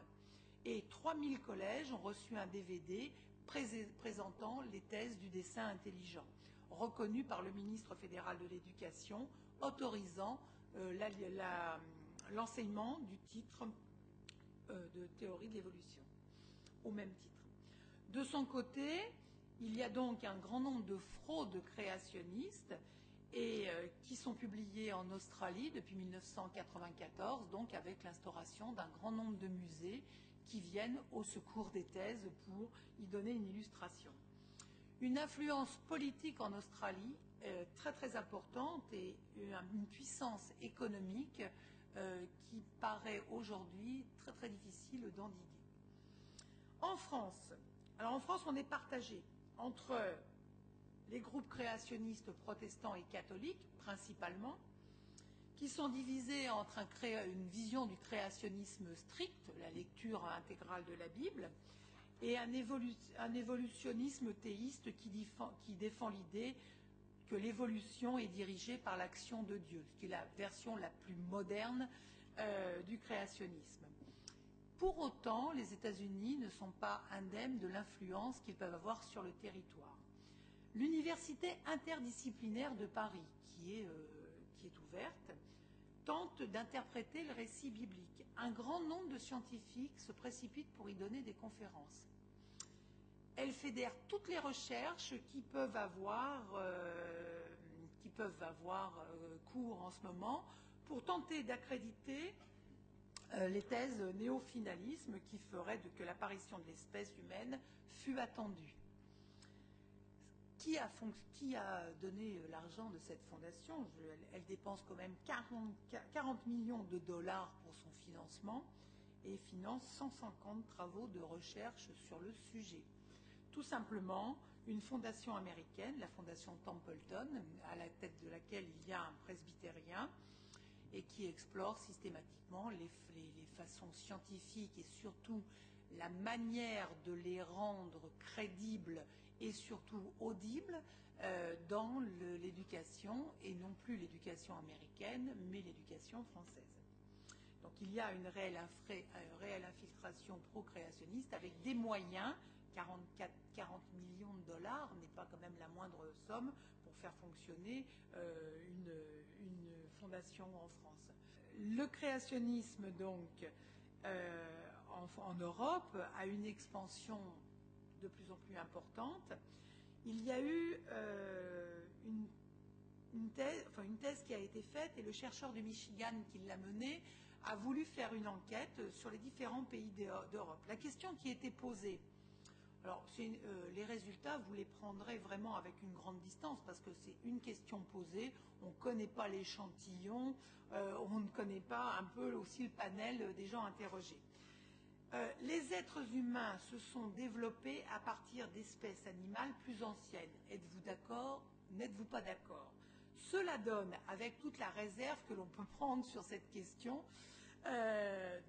Et 3000 collèges ont reçu un DVD présentant les thèses du dessin intelligent, reconnu par le ministre fédéral de l'Éducation, autorisant l'enseignement du titre de théorie de l'évolution, au même titre. De son côté, il y a donc un grand nombre de fraudes créationnistes qui sont publiées en Australie depuis 1994, donc avec l'instauration d'un grand nombre de musées qui viennent au secours des thèses pour y donner une illustration. Une influence politique en Australie très très importante et une puissance économique qui paraît aujourd'hui très très difficile d'endiguer. En France, on est partagé entre les groupes créationnistes protestants et catholiques, principalement, qui sont divisés entre une vision du créationnisme strict, la lecture intégrale de la Bible, et un évolutionnisme théiste qui défend l'idée que l'évolution est dirigée par l'action de Dieu, ce qui est la version la plus moderne du créationnisme. Pour autant, les États-Unis ne sont pas indemnes de l'influence qu'ils peuvent avoir sur le territoire. L'université interdisciplinaire de Paris, qui est ouverte, tente d'interpréter le récit biblique. Un grand nombre de scientifiques se précipitent pour y donner des conférences. Elle fédère toutes les recherches qui peuvent avoir cours en ce moment pour tenter d'accréditer les thèses néo-finalisme qui feraient que l'apparition de l'espèce humaine fût attendue. Qui a donné l'argent de cette fondation? Elle dépense quand même 40 millions de dollars pour son financement et finance 150 travaux de recherche sur le sujet. Tout simplement, une fondation américaine, la fondation Templeton, à la tête de laquelle il y a un presbytérien, et qui explore systématiquement les façons scientifiques et surtout la manière de les rendre crédibles et surtout audibles dans l'éducation, et non plus l'éducation américaine, mais l'éducation française. Donc il y a une réelle infiltration pro-créationniste avec des moyens. 40 millions de dollars n'est pas quand même la moindre somme pour faire fonctionner une fondation en France. Le créationnisme, donc, en Europe, a une expansion de plus en plus importante. Il y a eu une thèse qui a été faite, et le chercheur du Michigan qui l'a menée a voulu faire une enquête sur les différents pays d'Europe. La question qui était posée, alors les résultats, vous les prendrez vraiment avec une grande distance parce que c'est une question posée, on ne connaît pas l'échantillon, on ne connaît pas un peu aussi le panel des gens interrogés. Les êtres humains se sont développés à partir d'espèces animales plus anciennes. Êtes-vous d'accord? N'êtes-vous pas d'accord? Cela donne, avec toute la réserve que l'on peut prendre sur cette question,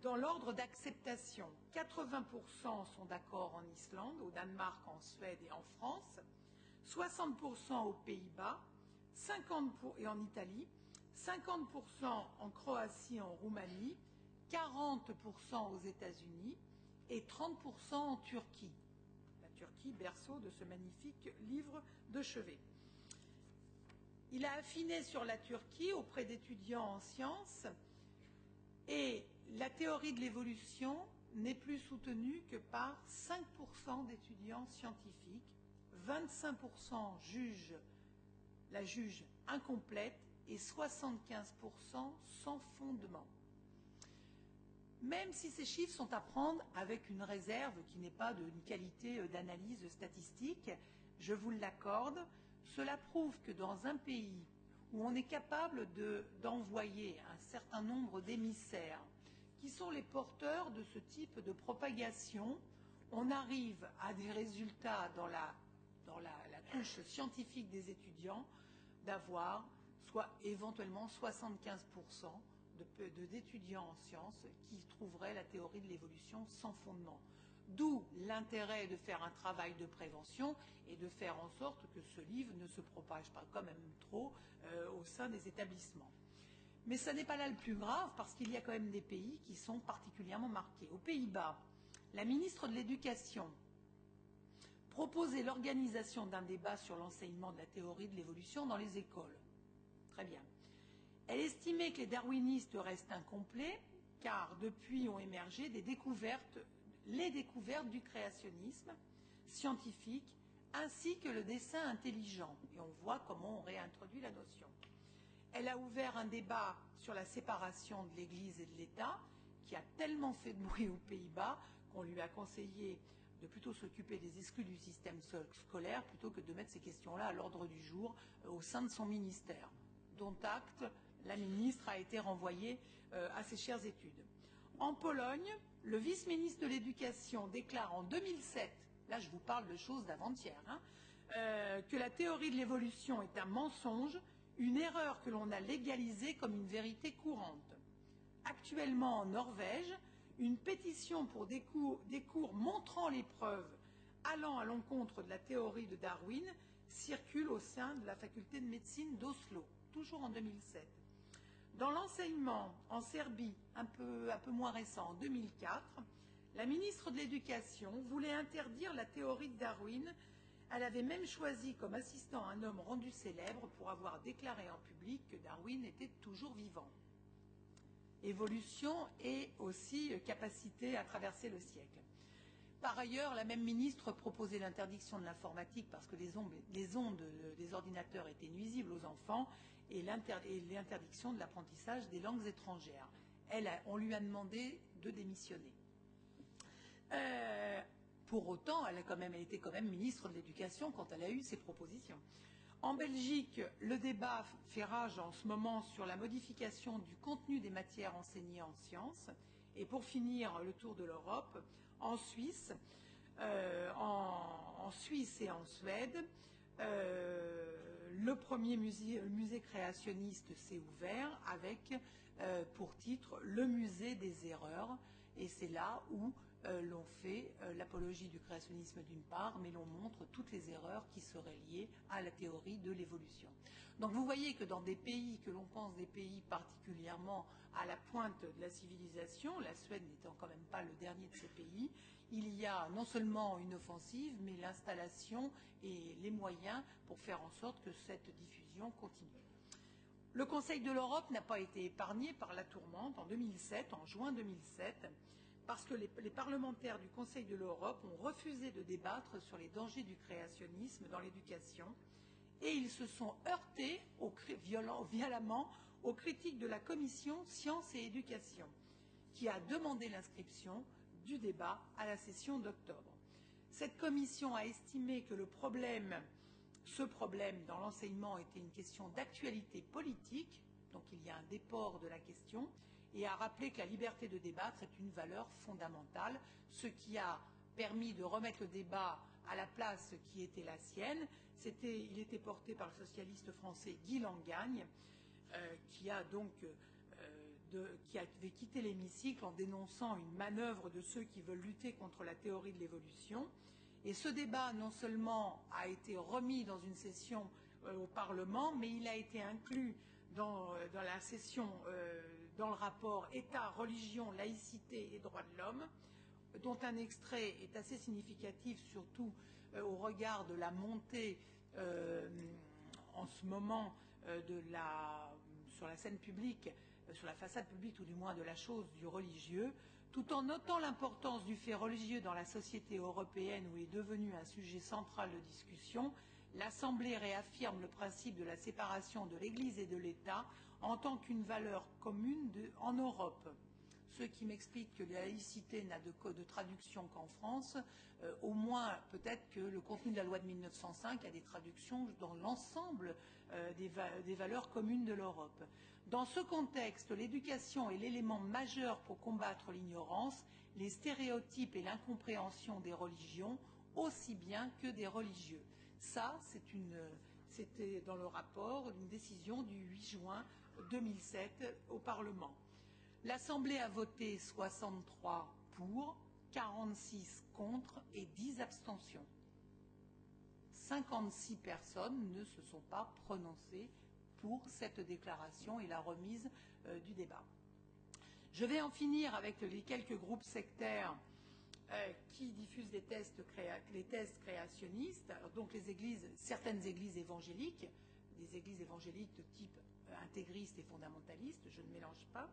dans l'ordre d'acceptation. 80% sont d'accord en Islande, au Danemark, en Suède et en France, 60% aux Pays-Bas, 50% et en Italie, 50% en Croatie et en Roumanie, 40% aux États-Unis et 30% en Turquie. La Turquie, berceau de ce magnifique livre de chevet. Il a affiné sur la Turquie auprès d'étudiants en sciences. Et la théorie de l'évolution n'est plus soutenue que par 5% d'étudiants scientifiques, 25% la jugent incomplète et 75% sans fondement. Même si ces chiffres sont à prendre avec une réserve qui n'est pas d'une qualité d'analyse statistique, je vous l'accorde, cela prouve que dans un pays où on est capable d'envoyer un certain nombre d'émissaires qui sont les porteurs de ce type de propagation, on arrive à des résultats dans la couche scientifique des étudiants d'avoir soit éventuellement 75% d'étudiants en sciences qui trouveraient la théorie de l'évolution sans fondement. D'où l'intérêt de faire un travail de prévention et de faire en sorte que ce livre ne se propage pas quand même trop au sein des établissements. Mais ce n'est pas là le plus grave parce qu'il y a quand même des pays qui sont particulièrement marqués. Aux Pays-Bas, la ministre de l'Éducation proposait l'organisation d'un débat sur l'enseignement de la théorie de l'évolution dans les écoles. Très bien. Elle estimait que les darwinistes restent incomplets car depuis ont émergé les découvertes du créationnisme scientifique ainsi que le dessin intelligent. Et on voit comment on réintroduit la notion. Elle a ouvert un débat sur la séparation de l'Église et de l'État, qui a tellement fait de bruit aux Pays-Bas qu'on lui a conseillé de plutôt s'occuper des exclus du système scolaire plutôt que de mettre ces questions-là à l'ordre du jour au sein de son ministère. Dont acte, la ministre a été renvoyée à ses chères études. En Pologne, le vice-ministre de l'Éducation déclare en 2007, là je vous parle de choses d'avant-hier, que la théorie de l'évolution est un mensonge, une erreur que l'on a légalisée comme une vérité courante. Actuellement en Norvège, une pétition pour des cours montrant les preuves allant à l'encontre de la théorie de Darwin circule au sein de la faculté de médecine d'Oslo, toujours en 2007. Dans l'enseignement en Serbie, un peu moins récent, en 2004, la ministre de l'Éducation voulait interdire la théorie de Darwin. Elle avait même choisi comme assistant un homme rendu célèbre pour avoir déclaré en public que Darwin était toujours vivant. Évolution et aussi capacité à traverser le siècle. Par ailleurs, la même ministre proposait l'interdiction de l'informatique parce que les ondes des ordinateurs étaient nuisibles aux enfants et l'interdiction de l'apprentissage des langues étrangères. On lui a demandé de démissionner. Pour autant, elle était quand même ministre de l'Éducation quand elle a eu ces propositions. En Belgique, le débat fait rage en ce moment sur la modification du contenu des matières enseignées en sciences. Et pour finir, le tour de l'Europe, en Suisse et en Suède, le premier musée créationniste s'est ouvert avec pour titre le musée des erreurs. Et c'est là où l'on fait l'apologie du créationnisme d'une part, mais l'on montre toutes les erreurs qui seraient liées à la théorie de l'évolution. Donc vous voyez que dans des pays que l'on pense des pays particulièrement à la pointe de la civilisation, la Suède n'étant quand même pas le dernier de ces pays, il y a non seulement une offensive, mais l'installation et les moyens pour faire en sorte que cette diffusion continue. Le Conseil de l'Europe n'a pas été épargné par la tourmente en 2007, en juin 2007, parce que les parlementaires du Conseil de l'Europe ont refusé de débattre sur les dangers du créationnisme dans l'éducation et ils se sont heurtés violemment aux critiques de la Commission Sciences et Éducation, qui a demandé l'inscription du débat à la session d'octobre. Cette commission a estimé que ce problème dans l'enseignement était une question d'actualité politique, donc il y a un déport de la question, et a rappelé que la liberté de débattre est une valeur fondamentale, ce qui a permis de remettre le débat à la place qui était la sienne. Il était porté par le socialiste français Guy Langagne, qui avait quitté l'hémicycle en dénonçant une manœuvre de ceux qui veulent lutter contre la théorie de l'évolution. Et ce débat, non seulement a été remis dans une session au Parlement, mais il a été inclus dans la session, dans le rapport État, religion, laïcité et droits de l'homme, dont un extrait est assez significatif, surtout au regard de la montée en ce moment sur la scène publique, sur la façade publique tout du moins de la chose du religieux, tout en notant l'importance du fait religieux dans la société européenne où il est devenu un sujet central de discussion. L'Assemblée réaffirme le principe de la séparation de l'Église et de l'État en tant qu'une valeur commune en Europe. Ce qui m'explique que la laïcité n'a de traduction qu'en France, au moins peut-être que le contenu de la loi de 1905 a des traductions dans l'ensemble des valeurs communes de l'Europe. Dans ce contexte, l'éducation est l'élément majeur pour combattre l'ignorance, les stéréotypes et l'incompréhension des religions, aussi bien que des religieux. Ça, c'était dans le rapport d'une décision du 8 juin 2007 au Parlement. L'Assemblée a voté 63 pour, 46 contre et 10 abstentions. 56 personnes ne se sont pas prononcées pour cette déclaration et la remise du débat. Je vais en finir avec les quelques groupes sectaires qui diffusent les thèses créationnistes, donc certaines églises évangéliques, des églises évangéliques de type intégriste et fondamentaliste, je ne mélange pas,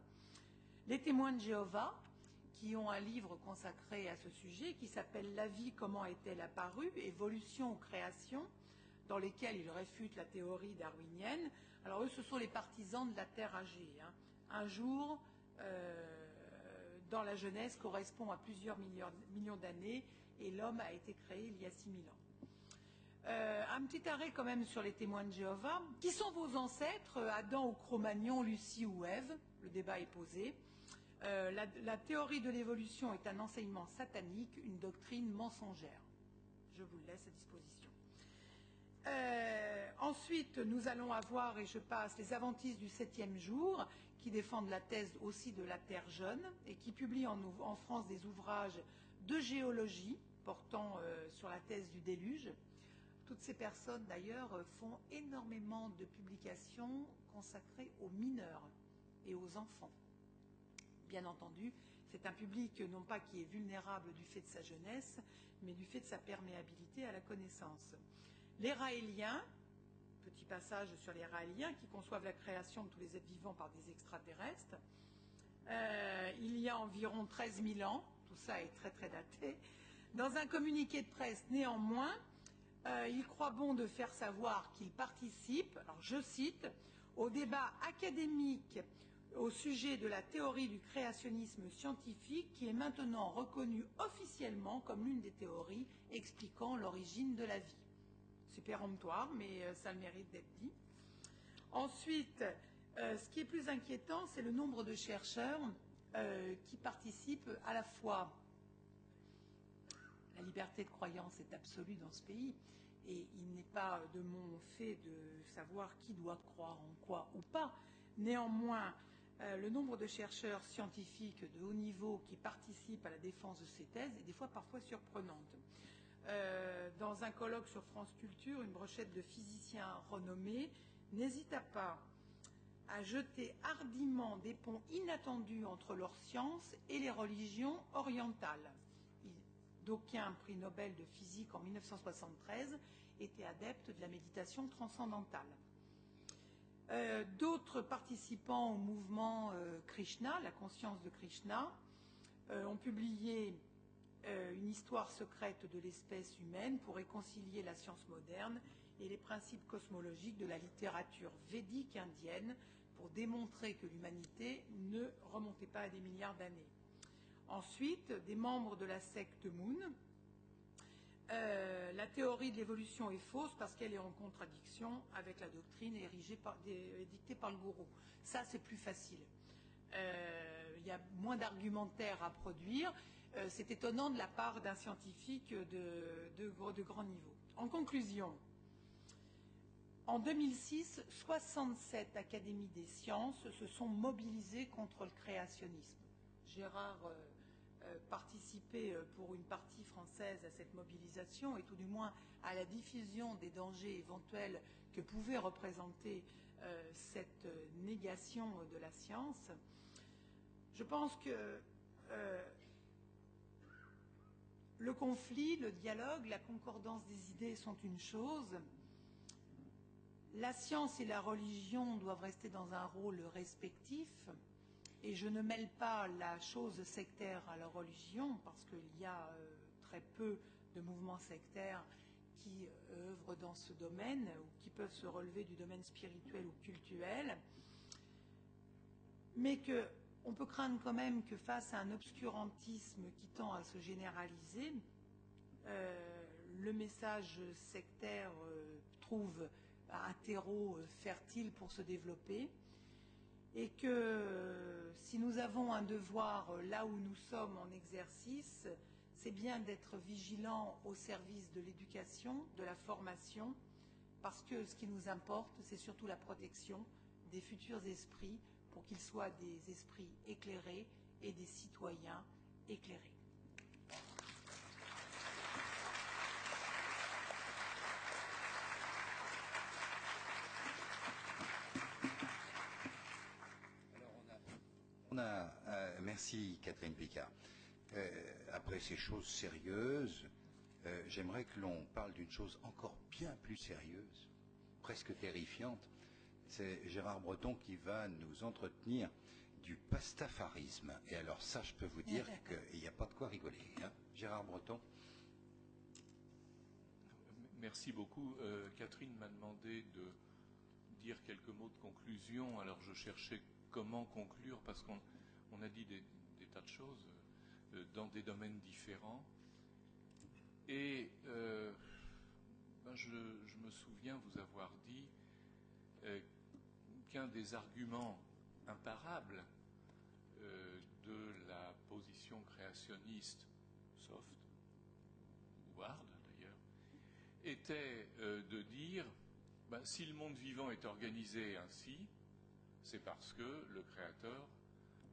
Les témoins de Jéhovah, qui ont un livre consacré à ce sujet, qui s'appelle « La vie, comment est-elle apparue? Évolution ou création », dans lesquels ils réfutent la théorie darwinienne. Alors eux, ce sont les partisans de la Terre âgée. Hein. Un jour, dans la jeunesse, correspond à plusieurs millions d'années, et l'homme a été créé il y a 6000 ans. Un petit arrêt quand même sur les témoins de Jéhovah. Qui sont vos ancêtres, Adam ou Cro-Magnon, Lucie ou Ève? Le débat est posé. La théorie de l'évolution est un enseignement satanique, une doctrine mensongère. Je vous le laisse à disposition. Ensuite, nous allons avoir, et je passe, les adventistes du 7e jour, qui défendent la thèse aussi de la Terre jeune, et qui publient en France des ouvrages de géologie portant sur la thèse du déluge. Toutes ces personnes, d'ailleurs, font énormément de publications consacrées aux mineurs et aux enfants. Bien entendu, c'est un public non pas qui est vulnérable du fait de sa jeunesse, mais du fait de sa perméabilité à la connaissance. Les Raéliens, petit passage sur les Raéliens qui conçoivent la création de tous les êtres vivants par des extraterrestres. Il y a environ 13 000 ans, tout ça est très très daté. Dans un communiqué de presse, néanmoins, il croit bon de faire savoir qu'il participe, alors je cite, au débat académique au sujet de la théorie du créationnisme scientifique qui est maintenant reconnue officiellement comme l'une des théories expliquant l'origine de la vie. C'est péremptoire, mais ça a le mérite d'être dit. Ensuite, ce qui est plus inquiétant, c'est le nombre de chercheurs qui participent à la fois. La liberté de croyance est absolue dans ce pays et il n'est pas de mon fait de savoir qui doit croire en quoi ou pas. Néanmoins, le nombre de chercheurs scientifiques de haut niveau qui participent à la défense de ces thèses est des fois parfois surprenante. Dans un colloque sur France Culture, une brochette de physiciens renommés n'hésita pas à jeter hardiment des ponts inattendus entre leurs sciences et les religions orientales. D'aucuns prix Nobel de physique en 1973 étaient adeptes de la méditation transcendantale. D'autres participants au mouvement Krishna, la conscience de Krishna, ont publié une histoire secrète de l'espèce humaine pour réconcilier la science moderne et les principes cosmologiques de la littérature védique indienne pour démontrer que l'humanité ne remontait pas à des milliards d'années. Ensuite, des membres de la secte Moon, la théorie de l'évolution est fausse parce qu'elle est en contradiction avec la doctrine dictée par le gourou. Ça, c'est plus facile. Il y a moins d'argumentaire à produire. C'est étonnant de la part d'un scientifique de grand niveau. En conclusion, en 2006, 67 académies des sciences se sont mobilisées contre le créationnisme. Gérard participait pour une partie française à cette mobilisation et tout du moins à la diffusion des dangers éventuels que pouvait représenter cette négation de la science. Je pense que le conflit, le dialogue, la concordance des idées sont une chose. La science et la religion doivent rester dans un rôle respectif. Et je ne mêle pas la chose sectaire à la religion, parce qu'il y a très peu de mouvements sectaires qui œuvrent dans ce domaine, ou qui peuvent se relever du domaine spirituel ou cultuel. Mais qu'on peut craindre quand même que face à un obscurantisme qui tend à se généraliser, le message sectaire trouve un terreau fertile pour se développer. Et que si nous avons un devoir là où nous sommes en exercice, c'est bien d'être vigilants au service de l'éducation, de la formation, parce que ce qui nous importe, c'est surtout la protection des futurs esprits pour qu'ils soient des esprits éclairés et des citoyens éclairés. Merci Catherine Picard. Après ces choses sérieuses, j'aimerais que l'on parle d'une chose encore bien plus sérieuse, presque terrifiante. C'est Gérard Breton qui va nous entretenir du pastafarisme. Et alors ça, je peux vous dire qu'il n'y a pas de quoi rigoler. Hein. Gérard Breton. Merci beaucoup. Catherine m'a demandé de dire quelques mots de conclusion. Alors je cherchais comment conclure, parce qu'on a dit des tas de choses dans des domaines différents. Et je me souviens vous avoir dit qu'un des arguments imparables de la position créationniste soft, ou hard d'ailleurs, était de dire si le monde vivant est organisé ainsi, c'est parce que le Créateur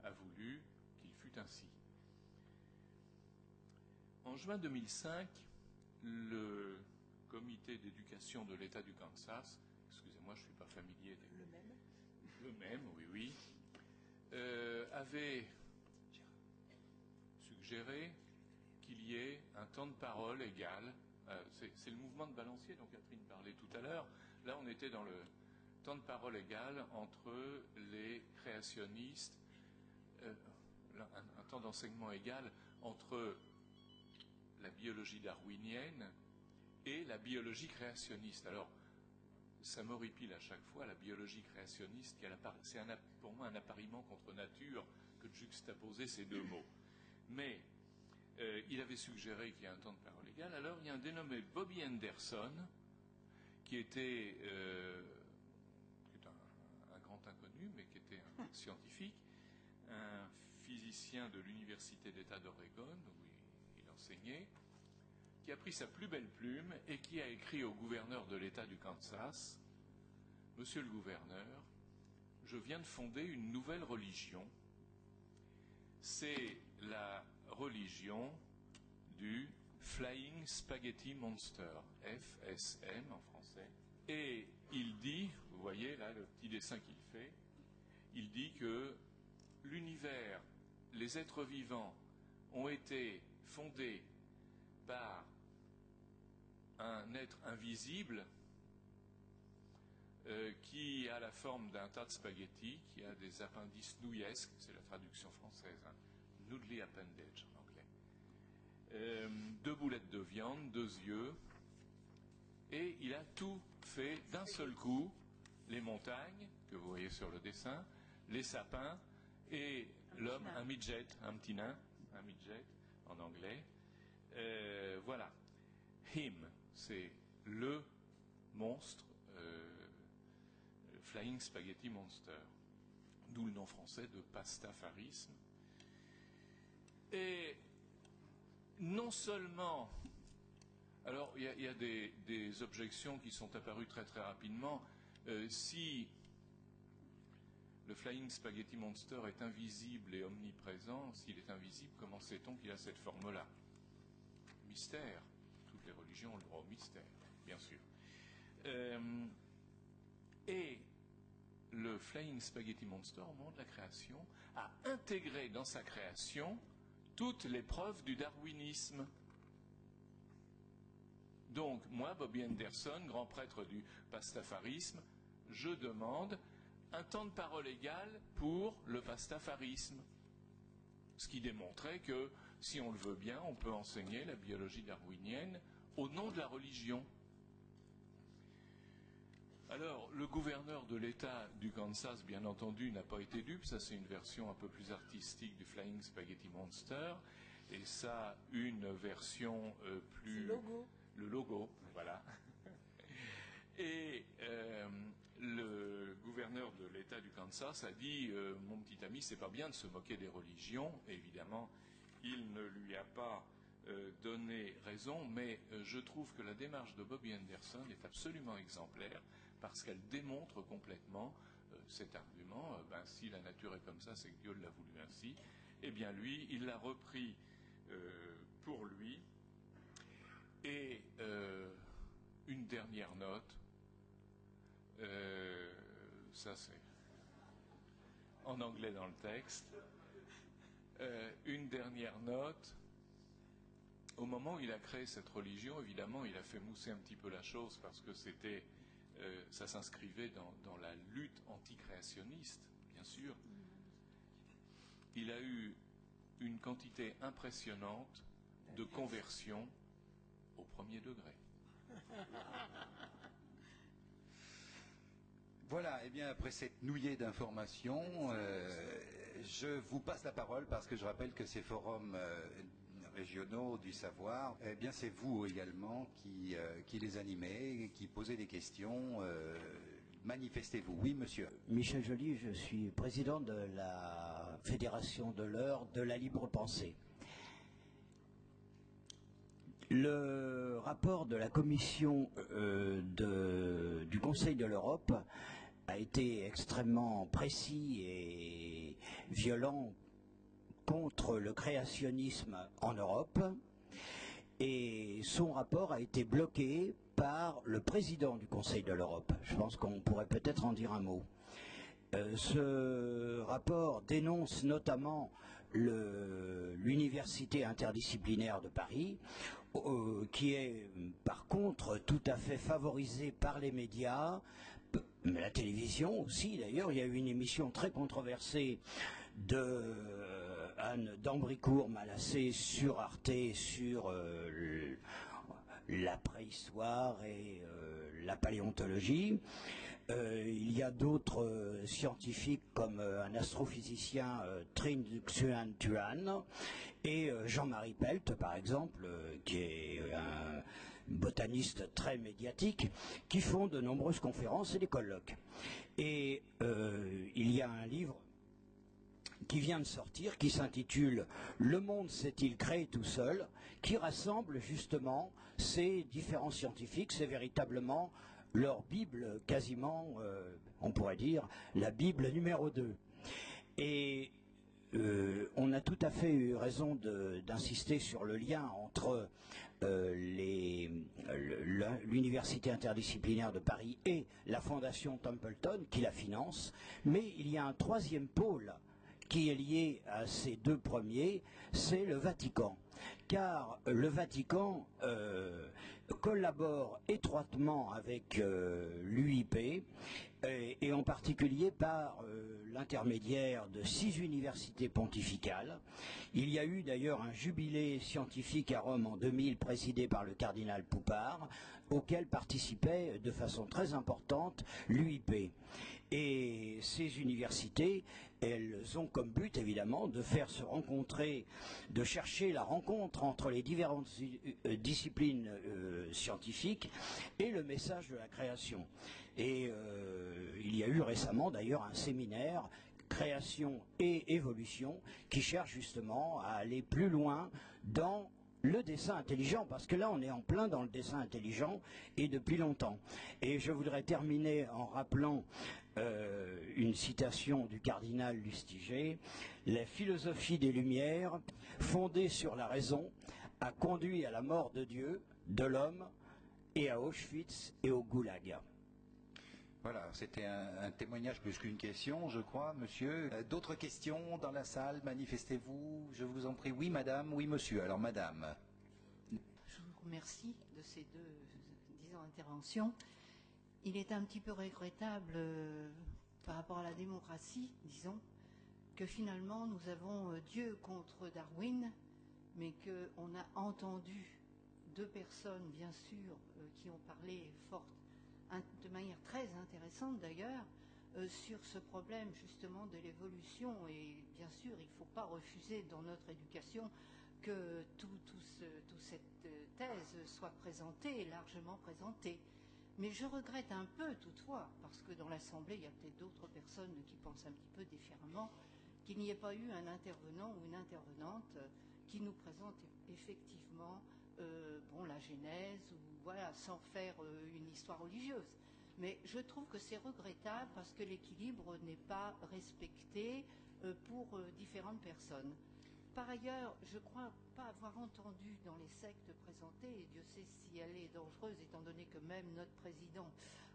a voulu qu'il fût ainsi. En juin 2005, le comité d'éducation de l'État du Kansas, excusez-moi, je ne suis pas familier des... Le même, oui, avait suggéré qu'il y ait un temps de parole égal. C'est le mouvement de balancier dont Catherine parlait tout à l'heure. Là, on était dans le temps de parole égal entre les créationnistes, un temps d'enseignement égal entre la biologie darwinienne et la biologie créationniste. Alors, ça m'horripile à chaque fois, la biologie créationniste, c'est pour moi un appariement contre nature que de juxtaposer ces deux mots. Mais il avait suggéré qu'il y ait un temps de parole égal. Alors, il y a un dénommé Bobby Anderson, qui était un grand inconnu, mais qui était un scientifique, un physicien de l'Université d'État d'Oregon, où il enseignait, qui a pris sa plus belle plume et qui a écrit au gouverneur de l'État du Kansas: « Monsieur le gouverneur, je viens de fonder une nouvelle religion. C'est la religion du Flying Spaghetti Monster, FSM en français. Et il dit, vous voyez là le petit dessin qu'il fait, il dit que l'univers, les êtres vivants ont été fondés par un être invisible qui a la forme d'un tas de spaghettis, qui a des appendices nouillesques, c'est la traduction française, hein, noodly appendage en anglais, 2 boulettes de viande, 2 yeux, et il a tout fait d'un seul coup, les montagnes, que vous voyez sur le dessin, les sapins, et l'homme, un midget, un petit nain, un midget en anglais. Voilà. Him, c'est le monstre, Flying Spaghetti Monster, d'où le nom français de pastafarisme. Et non seulement, alors il y a des objections qui sont apparues très très rapidement. Si le Flying Spaghetti Monster est invisible et omniprésent, s'il est invisible, comment sait-on qu'il a cette forme-là? Mystère. Toutes les religions ont le droit au mystère, bien sûr. Et le Flying Spaghetti Monster, au moment de la création, a intégré dans sa création toutes les preuves du darwinisme. Donc, moi, Bobby Anderson, grand prêtre du pastafarisme, je demande un temps de parole égal pour le pastafarisme. Ce qui démontrait que, si on le veut bien, on peut enseigner la biologie darwinienne au nom de la religion. Alors, le gouverneur de l'État du Kansas, bien entendu, n'a pas été dupe. Ça, c'est une version un peu plus artistique du Flying Spaghetti Monster. Et ça, une version plus... Le logo. Le logo, voilà. Et le gouverneur de l'État du Kansas a dit mon petit ami, c'est pas bien de se moquer des religions. Et évidemment, il ne lui a pas donné raison, mais je trouve que la démarche de Bobby Anderson est absolument exemplaire, parce qu'elle démontre complètement cet argument, si la nature est comme ça, c'est que Dieu l'a voulu ainsi. Eh bien lui, il l'a repris pour lui. Et une dernière note, ça c'est en anglais dans le texte, une dernière note. Au moment où il a créé cette religion, évidemment, il a fait mousser un petit peu la chose, parce que c'était, ça s'inscrivait dans la lutte anticréationniste, bien sûr. il a eu une quantité impressionnante de conversions au premier degré. Voilà, et bien après cette nouillée d'informations, je vous passe la parole parce que je rappelle que ces forums régionaux du savoir, eh bien c'est vous également qui les animez, qui posez des questions. Manifestez-vous. Oui, monsieur. Michel Joly, je suis président de la Fédération de l'heure de la libre pensée. Le rapport de la commission du Conseil de l'Europe a été extrêmement précis et violent contre le créationnisme en Europe, et son rapport a été bloqué par le président du Conseil de l'Europe. Je pense qu'on pourrait peut-être en dire un mot. Ce rapport dénonce notamment l'université interdisciplinaire de Paris, qui est par contre tout à fait favorisée par les médias, la télévision aussi. D'ailleurs, il y a eu une émission très controversée de Anne d'Ambricourt-Malassé sur Arte, sur la préhistoire et la paléontologie. Il y a d'autres scientifiques comme un astrophysicien Trinh Xuan Tuan et Jean-Marie Pelt par exemple, qui est un botaniste très médiatique, qui font de nombreuses conférences et des colloques. Et il y a un livre qui vient de sortir, qui s'intitule « Le monde s'est-il créé tout seul ?», qui rassemble justement ces différents scientifiques. C'est véritablement leur Bible, quasiment, on pourrait dire, la Bible numéro 2. Et on a tout à fait eu raison d'insister sur le lien entre l'Université interdisciplinaire de Paris et la Fondation Templeton, qui la finance. Mais il y a un troisième pôle qui est lié à ces deux premiers, c'est le Vatican. Car le Vatican collabore étroitement avec l'UIP, et en particulier par l'intermédiaire de 6 universités pontificales. Il y a eu d'ailleurs un jubilé scientifique à Rome en 2000 présidé par le cardinal Poupard, auquel participait de façon très importante l'UIP. Et ces universités, elles ont comme but évidemment de faire se rencontrer, de chercher la rencontre entre les différentes disciplines scientifiques et le message de la création. Et il y a eu récemment d'ailleurs un séminaire création et évolution qui cherche justement à aller plus loin dans le dessin intelligent, parce que là on est en plein dans le dessin intelligent et depuis longtemps. Et je voudrais terminer en rappelant une citation du cardinal Lustiger: « La philosophie des Lumières, fondée sur la raison, a conduit à la mort de Dieu, de l'homme, et à Auschwitz et au Goulag. » Voilà, c'était un témoignage plus qu'une question, je crois, monsieur. D'autres questions dans la salle? Manifestez-vous, je vous en prie. Oui, madame, oui, monsieur. Alors, madame. Je vous remercie de ces deux, disons, interventions. Il est un petit peu regrettable par rapport à la démocratie, disons, que finalement nous avons Dieu contre Darwin, mais qu'on a entendu deux personnes, bien sûr, qui ont parlé de manière très intéressante d'ailleurs, sur ce problème justement de l'évolution. Et bien sûr, il ne faut pas refuser dans notre éducation que toute cette thèse soit présentée, largement présentée. Mais je regrette un peu toutefois, parce que dans l'Assemblée, il y a peut-être d'autres personnes qui pensent un petit peu différemment, qu'il n'y ait pas eu un intervenant ou une intervenante qui nous présente effectivement la Genèse, ou voilà, sans faire une histoire religieuse. Mais je trouve que c'est regrettable parce que l'équilibre n'est pas respecté pour différentes personnes. Par ailleurs, je ne crois pas avoir entendu dans les sectes présentées, et Dieu sait si elle est dangereuse, étant donné que même notre président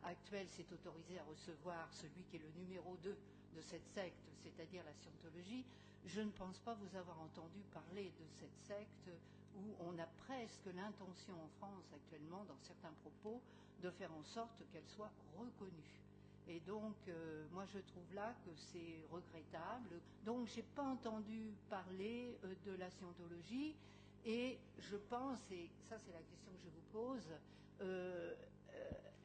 actuel s'est autorisé à recevoir celui qui est le numéro 2 de cette secte, c'est-à-dire la scientologie. Je ne pense pas vous avoir entendu parler de cette secte où on a presque l'intention en France actuellement, dans certains propos, de faire en sorte qu'elle soit reconnue. Et donc, moi, je trouve là que c'est regrettable. Donc, je n'ai pas entendu parler de la scientologie. Et je pense, et ça c'est la question que je vous pose,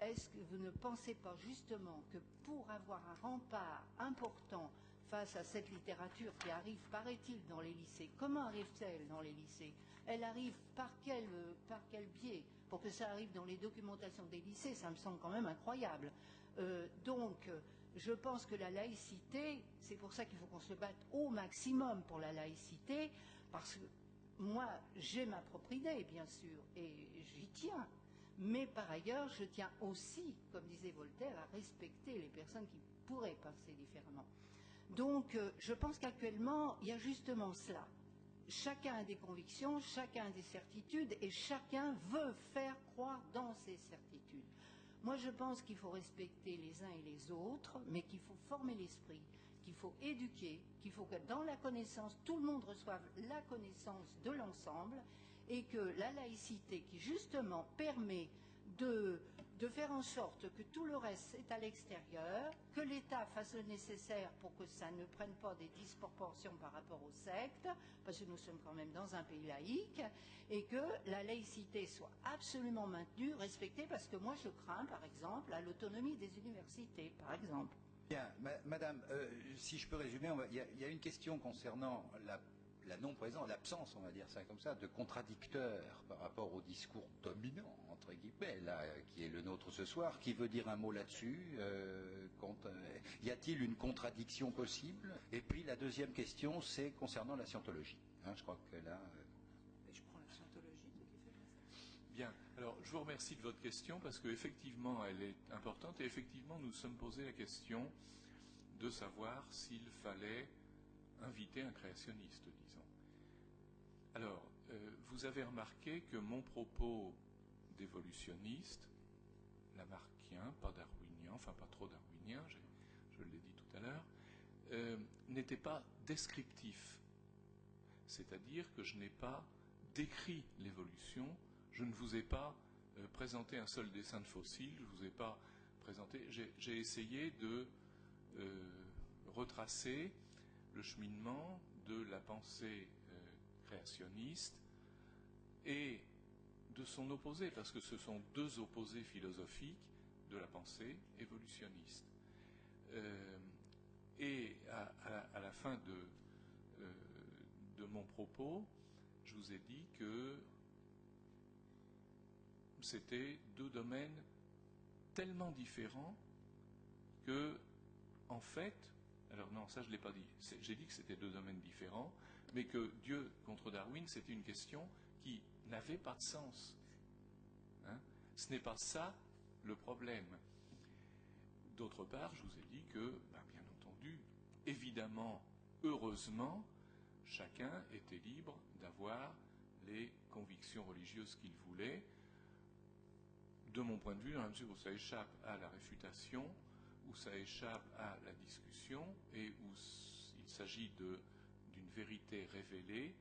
est-ce que vous ne pensez pas justement que pour avoir un rempart important face à cette littérature qui arrive, paraît-il, dans les lycées, comment arrive-t-elle dans les lycées? Elle arrive par quel biais? Pour que ça arrive dans les documentations des lycées, ça me semble quand même incroyable. Donc, je pense que la laïcité, c'est pour ça qu'il faut qu'on se batte au maximum pour la laïcité, parce que moi, j'ai ma propre idée, bien sûr, et j'y tiens. Mais par ailleurs, je tiens aussi, comme disait Voltaire, à respecter les personnes qui pourraient penser différemment. Donc, je pense qu'actuellement, il y a justement cela. Chacun a des convictions, chacun a des certitudes, et chacun veut faire croire dans ses certitudes. Moi, je pense qu'il faut respecter les uns et les autres, mais qu'il faut former l'esprit, qu'il faut éduquer, qu'il faut que dans la connaissance, tout le monde reçoive la connaissance de l'ensemble, et que la laïcité, qui justement permet de faire en sorte que tout le reste est à l'extérieur, que l'État fasse le nécessaire pour que ça ne prenne pas des disproportions par rapport aux sectes, parce que nous sommes quand même dans un pays laïque, et que la laïcité soit absolument maintenue, respectée, parce que moi je crains, par exemple, à l'autonomie des universités, par exemple. Bien, madame, si je peux résumer, il y a une question concernant la non-présence, l'absence, on va dire ça comme ça, de contradicteurs par rapport au discours dominant, entre guillemets, là, qui est le nôtre ce soir. Qui veut dire un mot là-dessus? Y a-t-il une contradiction possible? Et puis la deuxième question, c'est concernant la scientologie. Hein, je crois que là... Je prends la scientologie, toi qui fais ça. Bien, alors je vous remercie de votre question parce qu'effectivement elle est importante et effectivement nous nous sommes posé la question de savoir s'il fallait inviter un créationniste, disons. Alors, vous avez remarqué que mon propos d'évolutionniste, lamarckien, pas darwinien, enfin pas trop darwinien, je l'ai dit tout à l'heure, n'était pas descriptif. C'est-à-dire que je n'ai pas décrit l'évolution, je ne vous ai pas présenté un seul dessin de fossile, je ne vous ai pas présenté, j'ai essayé de retracer le cheminement de la pensée créationniste et de son opposé, parce que ce sont deux opposés philosophiques de la pensée évolutionniste. Et à la fin de mon propos, je vous ai dit que c'était deux domaines tellement différents que, en fait, alors non, ça je ne l'ai pas dit, j'ai dit que c'était deux domaines différents, mais que Dieu contre Darwin, c'était une question qui n'avait pas de sens. Hein? Ce n'est pas ça le problème. D'autre part, je vous ai dit que, bien entendu, évidemment, heureusement, chacun était libre d'avoir les convictions religieuses qu'il voulait. De mon point de vue, dans la mesure où ça échappe à la réfutation, où ça échappe à la discussion et où il s'agit d'une vérité révélée,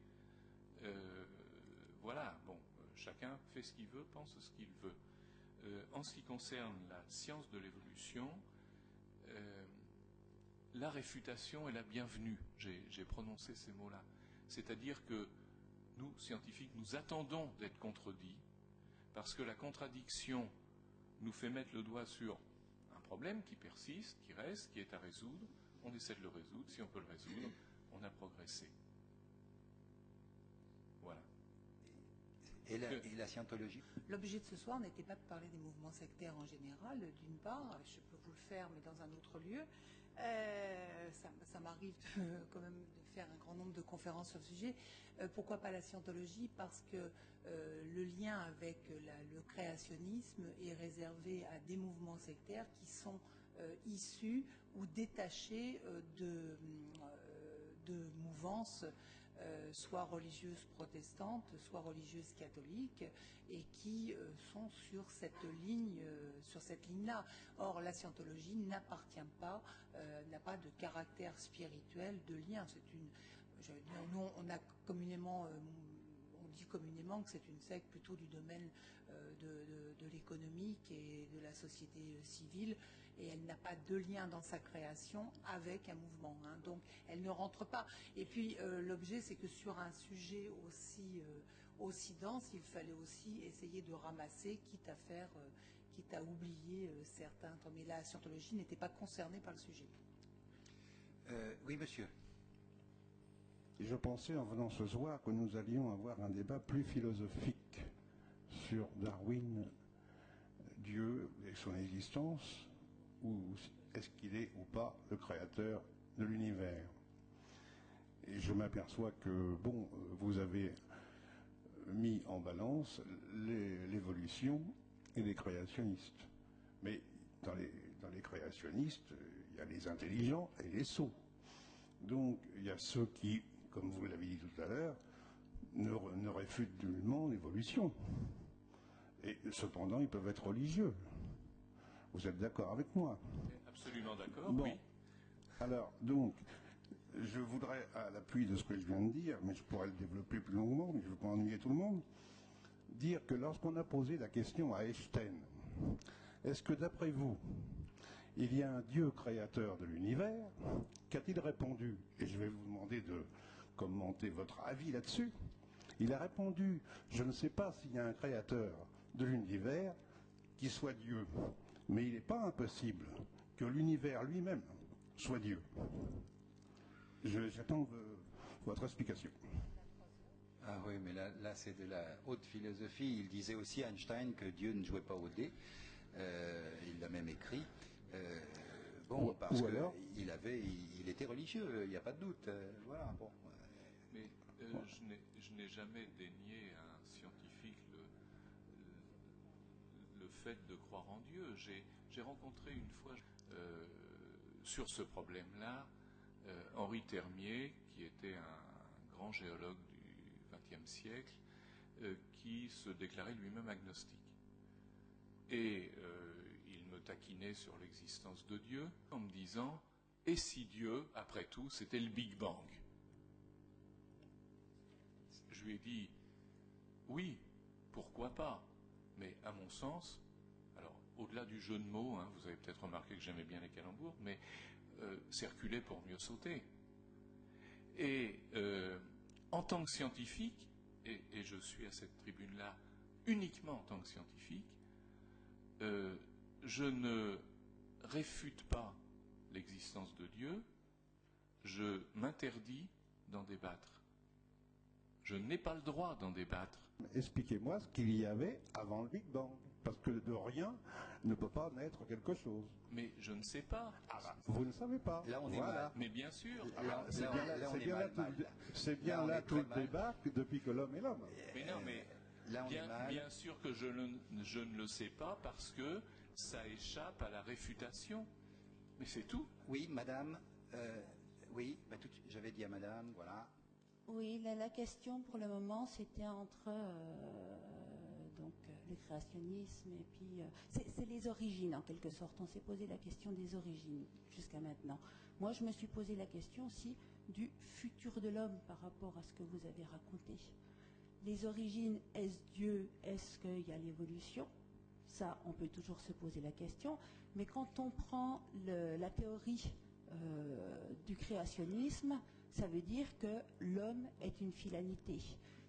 voilà, bon, chacun fait ce qu'il veut, pense ce qu'il veut. En ce qui concerne la science de l'évolution, la réfutation est la bienvenue, j'ai prononcé ces mots-là. C'est-à-dire que nous, scientifiques, nous attendons d'être contredits, parce que la contradiction nous fait mettre le doigt sur un problème qui persiste, qui reste, qui est à résoudre. On essaie de le résoudre. Si on peut le résoudre, on a progressé. Voilà. Et la scientologie? L'objet de ce soir n'était pas de parler des mouvements sectaires en général, d'une part, je peux vous le faire, mais dans un autre lieu. Ça m'arrive quand même de faire un grand nombre de conférences sur le sujet. Pourquoi pas la scientologie? Parce que le lien avec le créationnisme est réservé à des mouvements sectaires qui sont issus ou détachés de mouvances soit religieuses protestantes, soit religieuses catholiques, et qui sont sur cette ligne-là. Or, la scientologie n'appartient pas, n'a pas de caractère spirituel, de lien. Nous, on dit communément que c'est une secte plutôt du domaine de l'économique et de la société civile, et elle n'a pas de lien dans sa création avec un mouvement, hein. Donc elle ne rentre pas. Et puis l'objet, c'est que sur un sujet aussi dense, il fallait aussi essayer de ramasser, quitte à oublier certains. Mais la scientologie n'était pas concernée par le sujet. Oui, monsieur. Je pensais en venant ce soir que nous allions avoir un débat plus philosophique sur Darwin, Dieu et son existence, ou est-ce qu'il est ou pas le créateur de l'univers. Et je m'aperçois que, bon, vous avez mis en balance l'évolution et les créationnistes. Mais dans les créationnistes, il y a les intelligents et les sots. Donc, il y a ceux qui, comme vous l'avez dit tout à l'heure, ne réfutent nullement l'évolution. Et cependant, ils peuvent être religieux. Vous êtes d'accord avec moi? Absolument d'accord, bon. Oui. Alors, donc, je voudrais, à l'appui de ce que je viens de dire, mais je pourrais le développer plus longuement, mais je ne veux pas ennuyer tout le monde, dire que lorsqu'on a posé la question à Einstein, est-ce que d'après vous, il y a un Dieu créateur de l'univers? Qu'a-t-il répondu? Et je vais vous demander de commenter votre avis là-dessus. Il a répondu, je ne sais pas s'il y a un créateur de l'univers qui soit Dieu, mais il n'est pas impossible que l'univers lui-même soit Dieu. J'attends votre explication. Ah oui, mais là c'est de la haute philosophie. Il disait aussi, Einstein, que Dieu ne jouait pas au dé. Il l'a même écrit. Parce qu'il était religieux, il n'y a pas de doute. Voilà, bon. Mais je n'ai jamais dénié à un scientifique le fait de croire en Dieu. J'ai rencontré une fois sur ce problème-là Henri Termier, qui était un grand géologue du XXe siècle, qui se déclarait lui-même agnostique. Et il me taquinait sur l'existence de Dieu en me disant « Et si Dieu, après tout, c'était le Big Bang ?» Je lui ai dit « Oui, pourquoi pas ?» Mais à mon sens, alors au-delà du jeu de mots, hein, vous avez peut-être remarqué que j'aimais bien les calembours, mais c'est reculer pour mieux sauter. Et en tant que scientifique, et je suis à cette tribune-là uniquement en tant que scientifique, je ne réfute pas l'existence de Dieu, je m'interdis d'en débattre. Je n'ai pas le droit d'en débattre. Expliquez-moi ce qu'il y avait avant le Big Bang. Parce que de rien ne peut pas naître quelque chose. Mais je ne sais pas. Vous ne savez pas. Là, on est mal. Mais bien sûr. C'est bien là tout le débat depuis que l'homme est l'homme. Mais non, mais là, bien sûr que je ne le sais pas parce que ça échappe à la réfutation. Mais c'est tout. Oui, madame. Oui, j'avais dit à madame, voilà. Oui, la question pour le moment, c'était entre le créationnisme et puis... c'est les origines, en quelque sorte. On s'est posé la question des origines jusqu'à maintenant. Moi, je me suis posé la question aussi du futur de l'homme par rapport à ce que vous avez raconté. Les origines, est-ce Dieu? Est-ce qu'il y a l'évolution? Ça, on peut toujours se poser la question. Mais quand on prend la théorie du créationnisme, ça veut dire que l'homme est une finalité.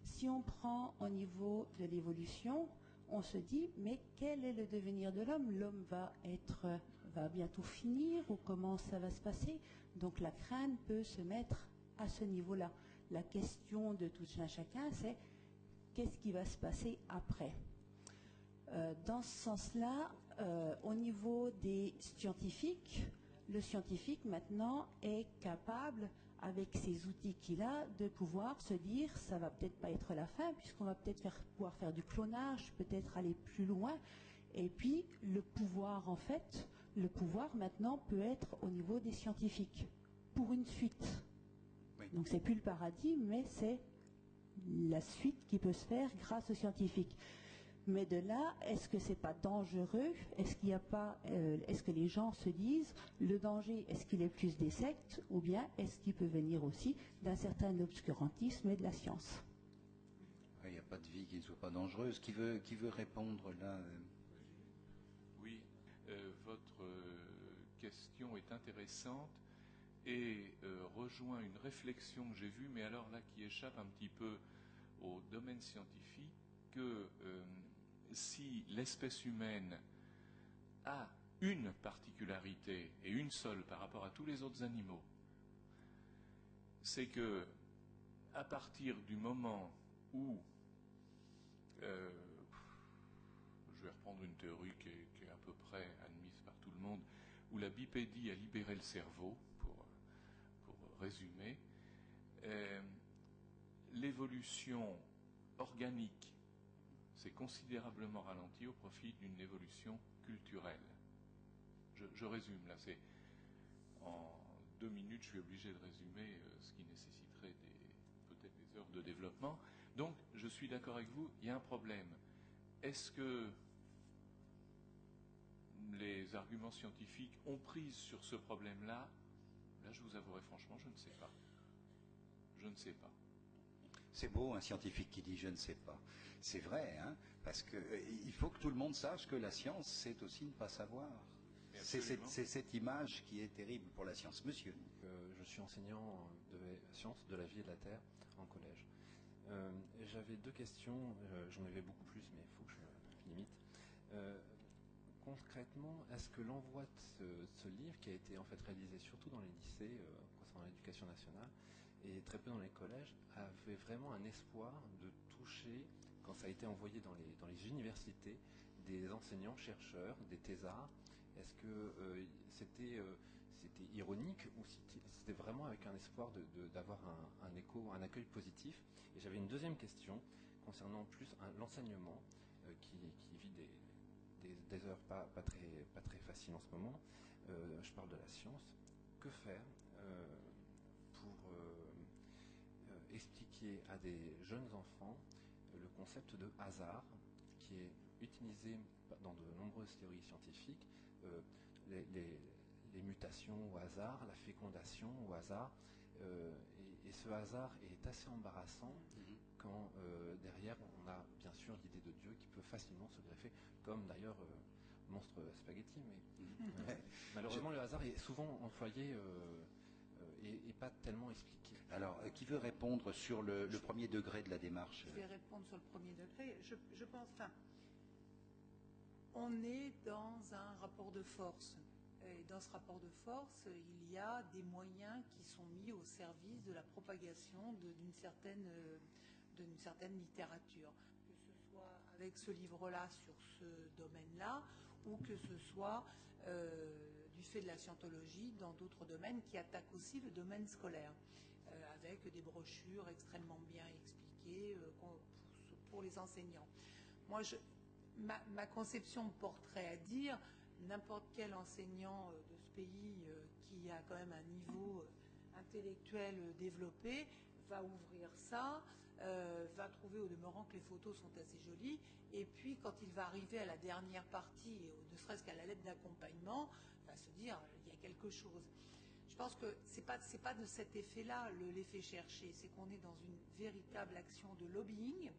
Si on prend au niveau de l'évolution, on se dit, mais quel est le devenir de l'homme? L'homme va bientôt finir, ou comment ça va se passer? Donc la crainte peut se mettre à ce niveau-là. La question de tout un chacun, c'est qu'est-ce qui va se passer après? Dans ce sens-là, au niveau des scientifiques, le scientifique maintenant est capable, avec ces outils qu'il a, de pouvoir se dire ça va peut-être pas être la fin, puisqu'on va peut-être pouvoir faire du clonage, peut-être aller plus loin. Et puis le pouvoir maintenant peut être au niveau des scientifiques pour une suite. Oui. Donc c'est plus le paradis, mais c'est la suite qui peut se faire grâce aux scientifiques. Mais de là, est-ce que c'est pas dangereux? Est-ce qu'il y a pas, est-ce que les gens se disent, le danger, est-ce qu'il est plus des sectes, ou bien est-ce qu'il peut venir aussi d'un certain obscurantisme et de la science? Il n'y a pas de vie qui ne soit pas dangereuse. Qui veut répondre là? Oui, votre question est intéressante et rejoint une réflexion que j'ai vue, mais alors là qui échappe un petit peu au domaine scientifique, que si l'espèce humaine a une particularité, et une seule par rapport à tous les autres animaux, c'est que à partir du moment où je vais reprendre une théorie qui est à peu près admise par tout le monde, où la bipédie a libéré le cerveau, pour résumer, l'évolution organique s'est considérablement ralentie au profit d'une évolution culturelle. Je résume, là, c'est en 2 minutes, je suis obligé de résumer ce qui nécessiterait peut-être des heures de développement. Donc, je suis d'accord avec vous, il y a un problème. Est-ce que les arguments scientifiques ont prise sur ce problème-là? Là, je vous avouerai franchement, je ne sais pas. Je ne sais pas. C'est beau, un scientifique qui dit « je ne sais pas ». C'est vrai, hein, parce qu'il faut que tout le monde sache que la science, c'est aussi ne pas savoir. C'est cette image qui est terrible pour la science. Monsieur. Je suis enseignant de sciences de la vie et de la terre en collège. J'avais 2 questions, j'en avais beaucoup plus, mais il faut que je limite. Concrètement, est-ce que l'envoi de ce livre, qui a été en fait réalisé surtout dans les lycées, concernant l'éducation nationale, et très peu dans les collèges, avait vraiment un espoir de toucher, quand ça a été envoyé dans les universités, des enseignants, chercheurs, des thésards? Est-ce que c'était ironique ou c'était vraiment avec un espoir d'avoir un écho, un accueil positif? Et j'avais une deuxième question concernant plus l'enseignement qui vit des heures pas très faciles en ce moment. Je parle de la science. Que faire pour expliquer à des jeunes enfants le concept de hasard qui est utilisé dans de nombreuses théories scientifiques, les mutations au hasard, la fécondation au hasard, et ce hasard est assez embarrassant quand derrière on a bien sûr l'idée de Dieu qui peut facilement se greffer, comme d'ailleurs monstre spaghetti, mais malheureusement le hasard est souvent employé et pas tellement expliqué. Alors, qui veut répondre sur le premier degré de la démarche? Je vais répondre sur le premier degré. Je pense, on est dans un rapport de force. Et dans ce rapport de force, il y a des moyens qui sont mis au service de la propagation d'une certaine littérature. Que ce soit avec ce livre-là sur ce domaine-là, ou que ce soit du fait de la scientologie dans d'autres domaines qui attaquent aussi le domaine scolaire, avec des brochures extrêmement bien expliquées pour les enseignants. Moi, ma conception porterait à dire n'importe quel enseignant de ce pays qui a quand même un niveau intellectuel développé va ouvrir ça, va trouver au demeurant que les photos sont assez jolies, et puis quand il va arriver à la dernière partie, ne serait-ce qu'à la lettre d'accompagnement, va se dire il y a quelque chose. Je pense que c'est pas de cet effet-là l'effet cherché, c'est qu'on est dans une véritable action de lobbying,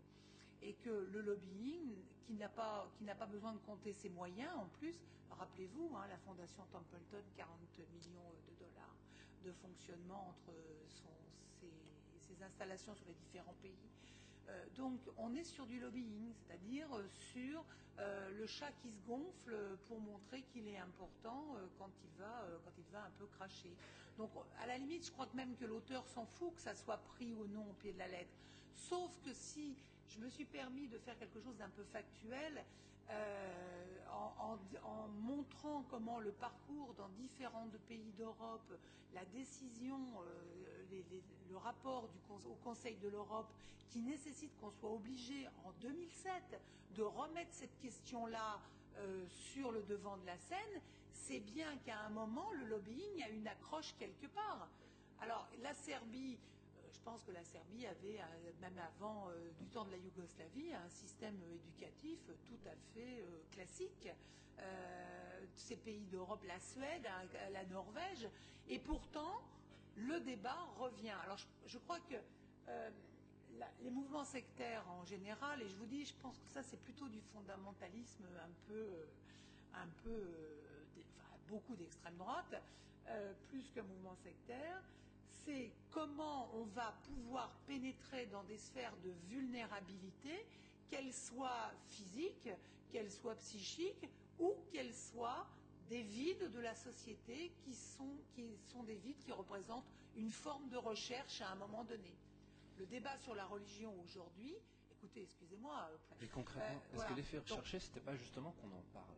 et que le lobbying, qui n'a pas besoin de compter ses moyens en plus, rappelez-vous, la fondation Templeton, 40 millions de dollars de fonctionnement entre ses installations sur les différents pays. Donc on est sur du lobbying, c'est-à-dire sur le chat qui se gonfle pour montrer qu'il est important quand il va un peu cracher. Donc à la limite, je crois que même que l'auteur s'en fout que ça soit pris ou non au pied de la lettre. Sauf que si je me suis permis de faire quelque chose d'un peu factuel, en montrant comment le parcours dans différents pays d'Europe, la décision, le rapport au Conseil de l'Europe qui nécessite qu'on soit obligé en 2007 de remettre cette question-là sur le devant de la scène, c'est bien qu'à un moment le lobbying a une accroche quelque part. Alors la Serbie, je pense que la Serbie avait, même avant du temps de la Yougoslavie, un système éducatif tout à fait classique. Ces pays d'Europe, la Suède, la Norvège, et pourtant, le débat revient. Alors je crois que les mouvements sectaires en général, et je vous dis, je pense que ça c'est plutôt du fondamentalisme un peu beaucoup d'extrême droite, plus qu'un mouvement sectaire. C'est comment on va pouvoir pénétrer dans des sphères de vulnérabilité, qu'elles soient physiques, qu'elles soient psychiques, ou qu'elles soient des vides de la société qui sont des vides qui représentent une forme de recherche à un moment donné. Le débat sur la religion aujourd'hui, écoutez, excusez-moi. Et concrètement, est-ce voilà. que l'effet recherché, c'était pas justement qu'on en parle?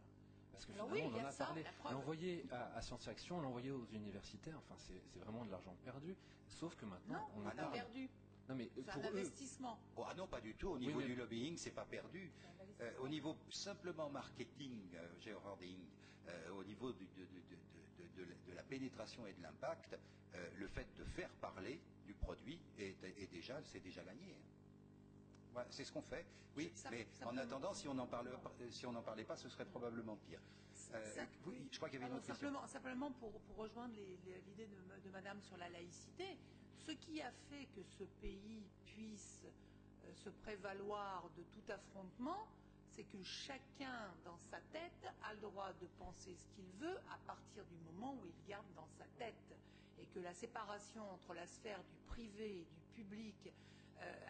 Parce que finalement, oui, on en a ça, parlé. L'envoyer à Sciences Action, l'envoyer aux universitaires, enfin, c'est vraiment de l'argent perdu. Sauf que maintenant, on en a parle. perdu. Non, mais c'est pour un investissement. Oh, ah non, pas du tout. Au niveau du lobbying, c'est pas perdu. Au niveau simplement marketing, shareholding, au niveau de la pénétration et de l'impact, le fait de faire parler du produit c'est déjà gagné. Voilà, c'est ce qu'on fait. Oui, mais en attendant, si on n'en parlait pas, ce serait probablement pire. Oui, je crois qu'il y avait une autre question. Simplement pour rejoindre l'idée de Madame sur la laïcité, ce qui a fait que ce pays puisse se prévaloir de tout affrontement, c'est que chacun dans sa tête a le droit de penser ce qu'il veut à partir du moment où il garde dans sa tête. Et que la séparation entre la sphère du privé et du public,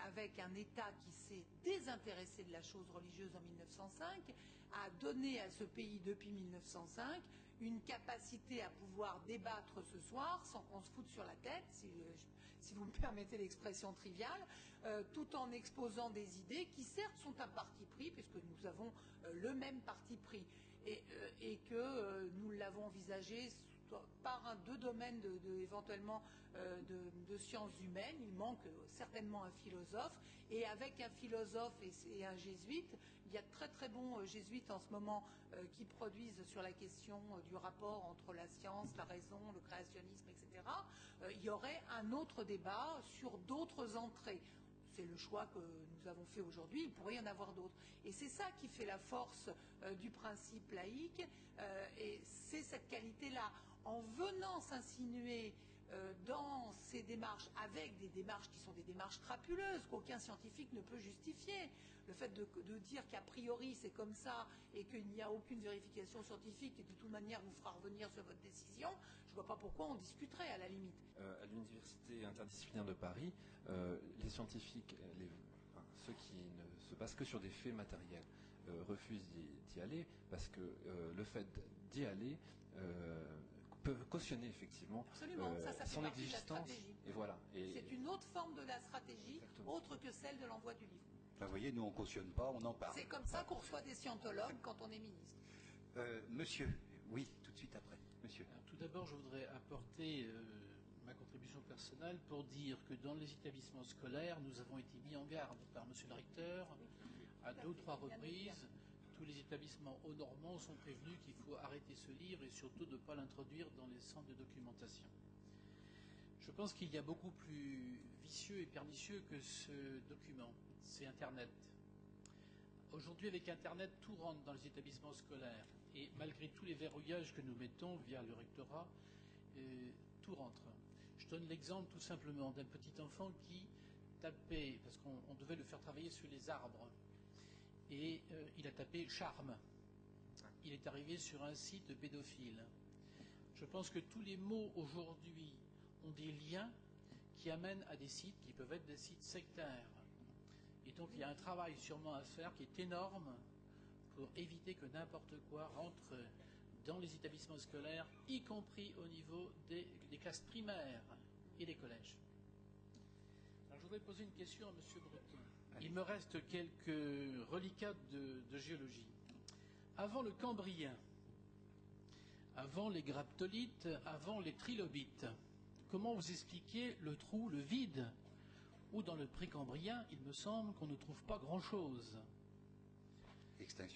avec un État qui s'est désintéressé de la chose religieuse en 1905, a donné à ce pays depuis 1905 une capacité à pouvoir débattre ce soir sans qu'on se foute sur la tête, si vous me permettez l'expression triviale, tout en exposant des idées qui certes sont un parti pris, puisque nous avons le même parti pris, et que nous l'avons envisagé par deux domaines éventuellement de sciences humaines. Il manque certainement un philosophe, et avec un philosophe et un jésuite, il y a de très très bons jésuites en ce moment qui produisent sur la question du rapport entre la science, la raison, le créationnisme, etc. Il y aurait un autre débat sur d'autres entrées. C'est le choix que nous avons fait aujourd'hui, il pourrait y en avoir d'autres. Et c'est ça qui fait la force du principe laïque, et c'est cette qualité-là. En venant s'insinuer dans ces démarches, avec des démarches qui sont des démarches crapuleuses, qu'aucun scientifique ne peut justifier, le fait de dire qu'a priori c'est comme ça et qu'il n'y a aucune vérification scientifique et de toute manière vous fera revenir sur votre décision, je ne vois pas pourquoi on discuterait à la limite. À l'université interdisciplinaire de Paris, les scientifiques, ceux qui ne se basent que sur des faits matériels, refusent d'y aller parce que le fait d'y aller peut cautionner effectivement son existence. Et voilà. C'est une autre forme de la stratégie, autre que celle de l'envoi du livre. Vous voyez, nous on cautionne pas, on en parle. C'est comme ça qu'on reçoit des scientologues quand on est ministre. Monsieur, oui, tout de suite après. Monsieur. Tout d'abord, je voudrais apporter ma contribution personnelle pour dire que dans les établissements scolaires, nous avons été mis en garde par monsieur le recteur à 2 ou 3 reprises. Tous les établissements aux Normands sont prévenus qu'il faut arrêter ce livre et surtout de ne pas l'introduire dans les centres de documentation. Je pense qu'il y a beaucoup plus vicieux et pernicieux que ce document, c'est Internet. Aujourd'hui, avec Internet, tout rentre dans les établissements scolaires. Et malgré tous les verrouillages que nous mettons via le rectorat, tout rentre. Je donne l'exemple tout simplement d'un petit enfant qui tapait, parce qu'on devait le faire travailler sur les arbres, et il a tapé charme. Il est arrivé sur un site pédophile. Je pense que tous les mots aujourd'hui ont des liens qui amènent à des sites qui peuvent être des sites sectaires. Et donc il y a un travail sûrement à faire qui est énorme pour éviter que n'importe quoi rentre dans les établissements scolaires, y compris au niveau des classes primaires et des collèges. Alors, je voudrais poser une question à M. Breton. Il me reste quelques reliquats de géologie. Avant le Cambrien, avant les graptolites, avant les trilobites, comment vous expliquez le trou, le vide, où dans le Précambrien, il me semble qu'on ne trouve pas grand-chose?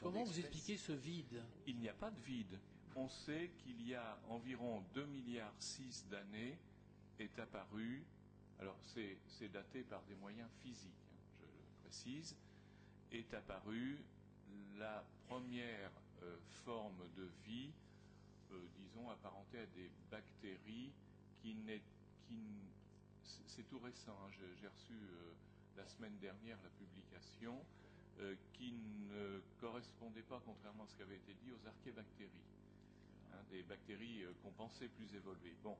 Comment vous expliquez ce vide? Il n'y a pas de vide. On sait qu'il y a environ 2,6 milliards d'années est apparu, alors c'est daté par des moyens physiques, je le précise, est apparue la première forme de vie, disons, apparentée à des bactéries c'est tout récent, hein, j'ai reçu la semaine dernière la publication, qui ne correspondait pas, contrairement à ce qui avait été dit, aux archébactéries. hein, des bactéries qu'on pensait plus évoluées. Bon,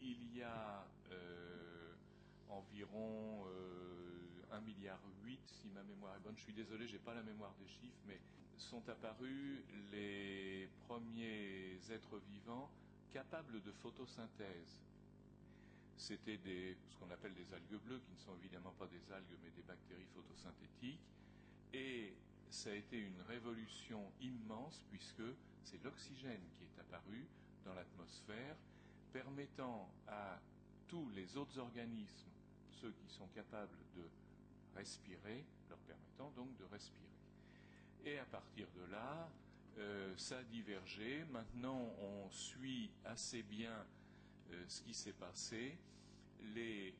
il y a environ 1,8 milliard, si ma mémoire est bonne. Je suis désolé, je n'ai pas la mémoire des chiffres, mais sont apparus les premiers êtres vivants capables de photosynthèse. C'était ce qu'on appelle des algues bleues, qui ne sont évidemment pas des algues, mais des bactéries photosynthétiques. Et ça a été une révolution immense, puisque c'est l'oxygène qui est apparu dans l'atmosphère, permettant à tous les autres organismes, ceux qui sont capables de respirer, leur permettant donc de respirer. Et à partir de là, ça a divergé. Maintenant, on suit assez bien ce qui s'est passé. Les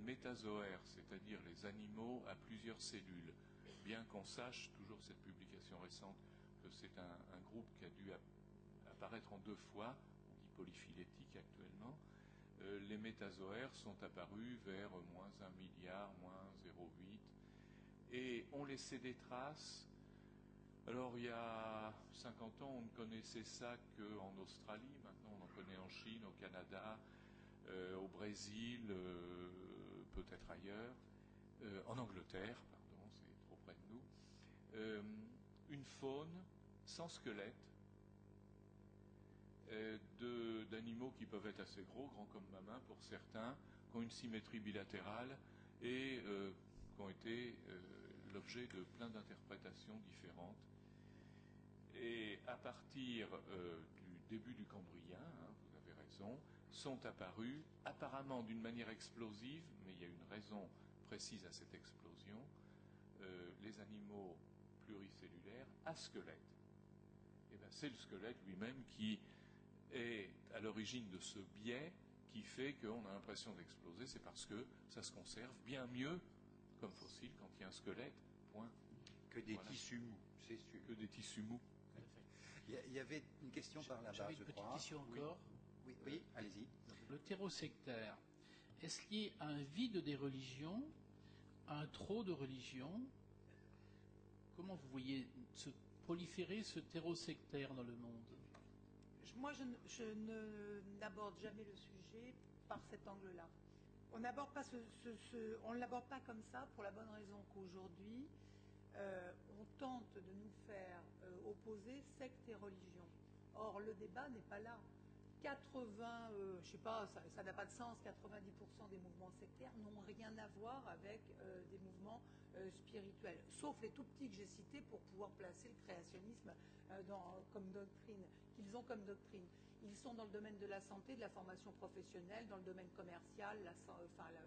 métazoaires, c'est-à-dire les animaux à plusieurs cellules, bien qu'on sache, toujours cette publication récente, que c'est un groupe qui a dû apparaître en 2 fois, on dit polyphylétique actuellement, les métazoaires sont apparus vers moins 1 milliard, moins 0,8, et ont laissé des traces. Alors, il y a 50 ans, on ne connaissait ça qu'en Australie. Maintenant, on en connaît en Chine, au Canada, au Brésil, peut-être ailleurs, en Angleterre, pardon, c'est trop près de nous. Une faune sans squelette, d'animaux qui peuvent être assez gros comme ma main pour certains, qui ont une symétrie bilatérale et qui ont été l'objet de plein d'interprétations différentes. Et à partir du début du Cambrien, hein, vous avez raison, sont apparus, apparemment d'une manière explosive, mais il y a une raison précise à cette explosion, les animaux pluricellulaires à squelette. Et bien, c'est le squelette lui-même qui est à l'origine de ce biais qui fait qu'on a l'impression d'exploser. C'est parce que ça se conserve bien mieux comme fossile quand il y a un squelette, point. Que des tissus mous, c'est sûr. Que des tissus mous. Il y avait une question par là-bas, je crois. J'avais une petite question encore. Oui, allez-y. Le terreau sectaire, est-ce lié à un vide des religions, à un trop de religions? Comment vous voyez se proliférer ce terreau sectaire dans le monde? Moi, je n'aborde jamais le sujet par cet angle-là. On n'aborde pas on ne l'aborde pas comme ça pour la bonne raison qu'aujourd'hui, on tente de nous faire opposer secte et religion. Or, le débat n'est pas là. 80, je sais pas, ça n'a pas de sens, 90% des mouvements sectaires n'ont rien à voir avec des mouvements spirituels, sauf les tout petits que j'ai cités pour pouvoir placer le créationnisme comme doctrine, qu'ils ont comme doctrine. Ils sont dans le domaine de la santé, de la formation professionnelle, dans le domaine commercial,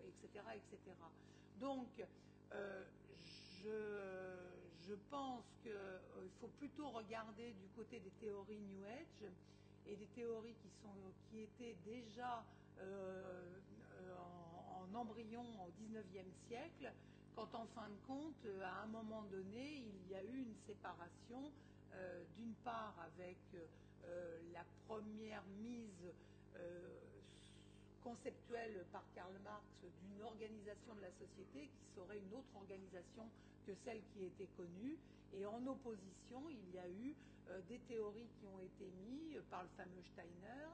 etc., etc. Donc, je pense qu'il faut plutôt regarder du côté des théories New Age et des théories qui étaient déjà en embryon au XIXe siècle, quand en fin de compte, à un moment donné, il y a eu une séparation, d'une part avec la première mise conceptuelle par Karl Marx d'une organisation de la société qui serait une autre organisation que celle qui était connue, et en opposition, il y a eu des théories qui ont été mises par le fameux Steiner,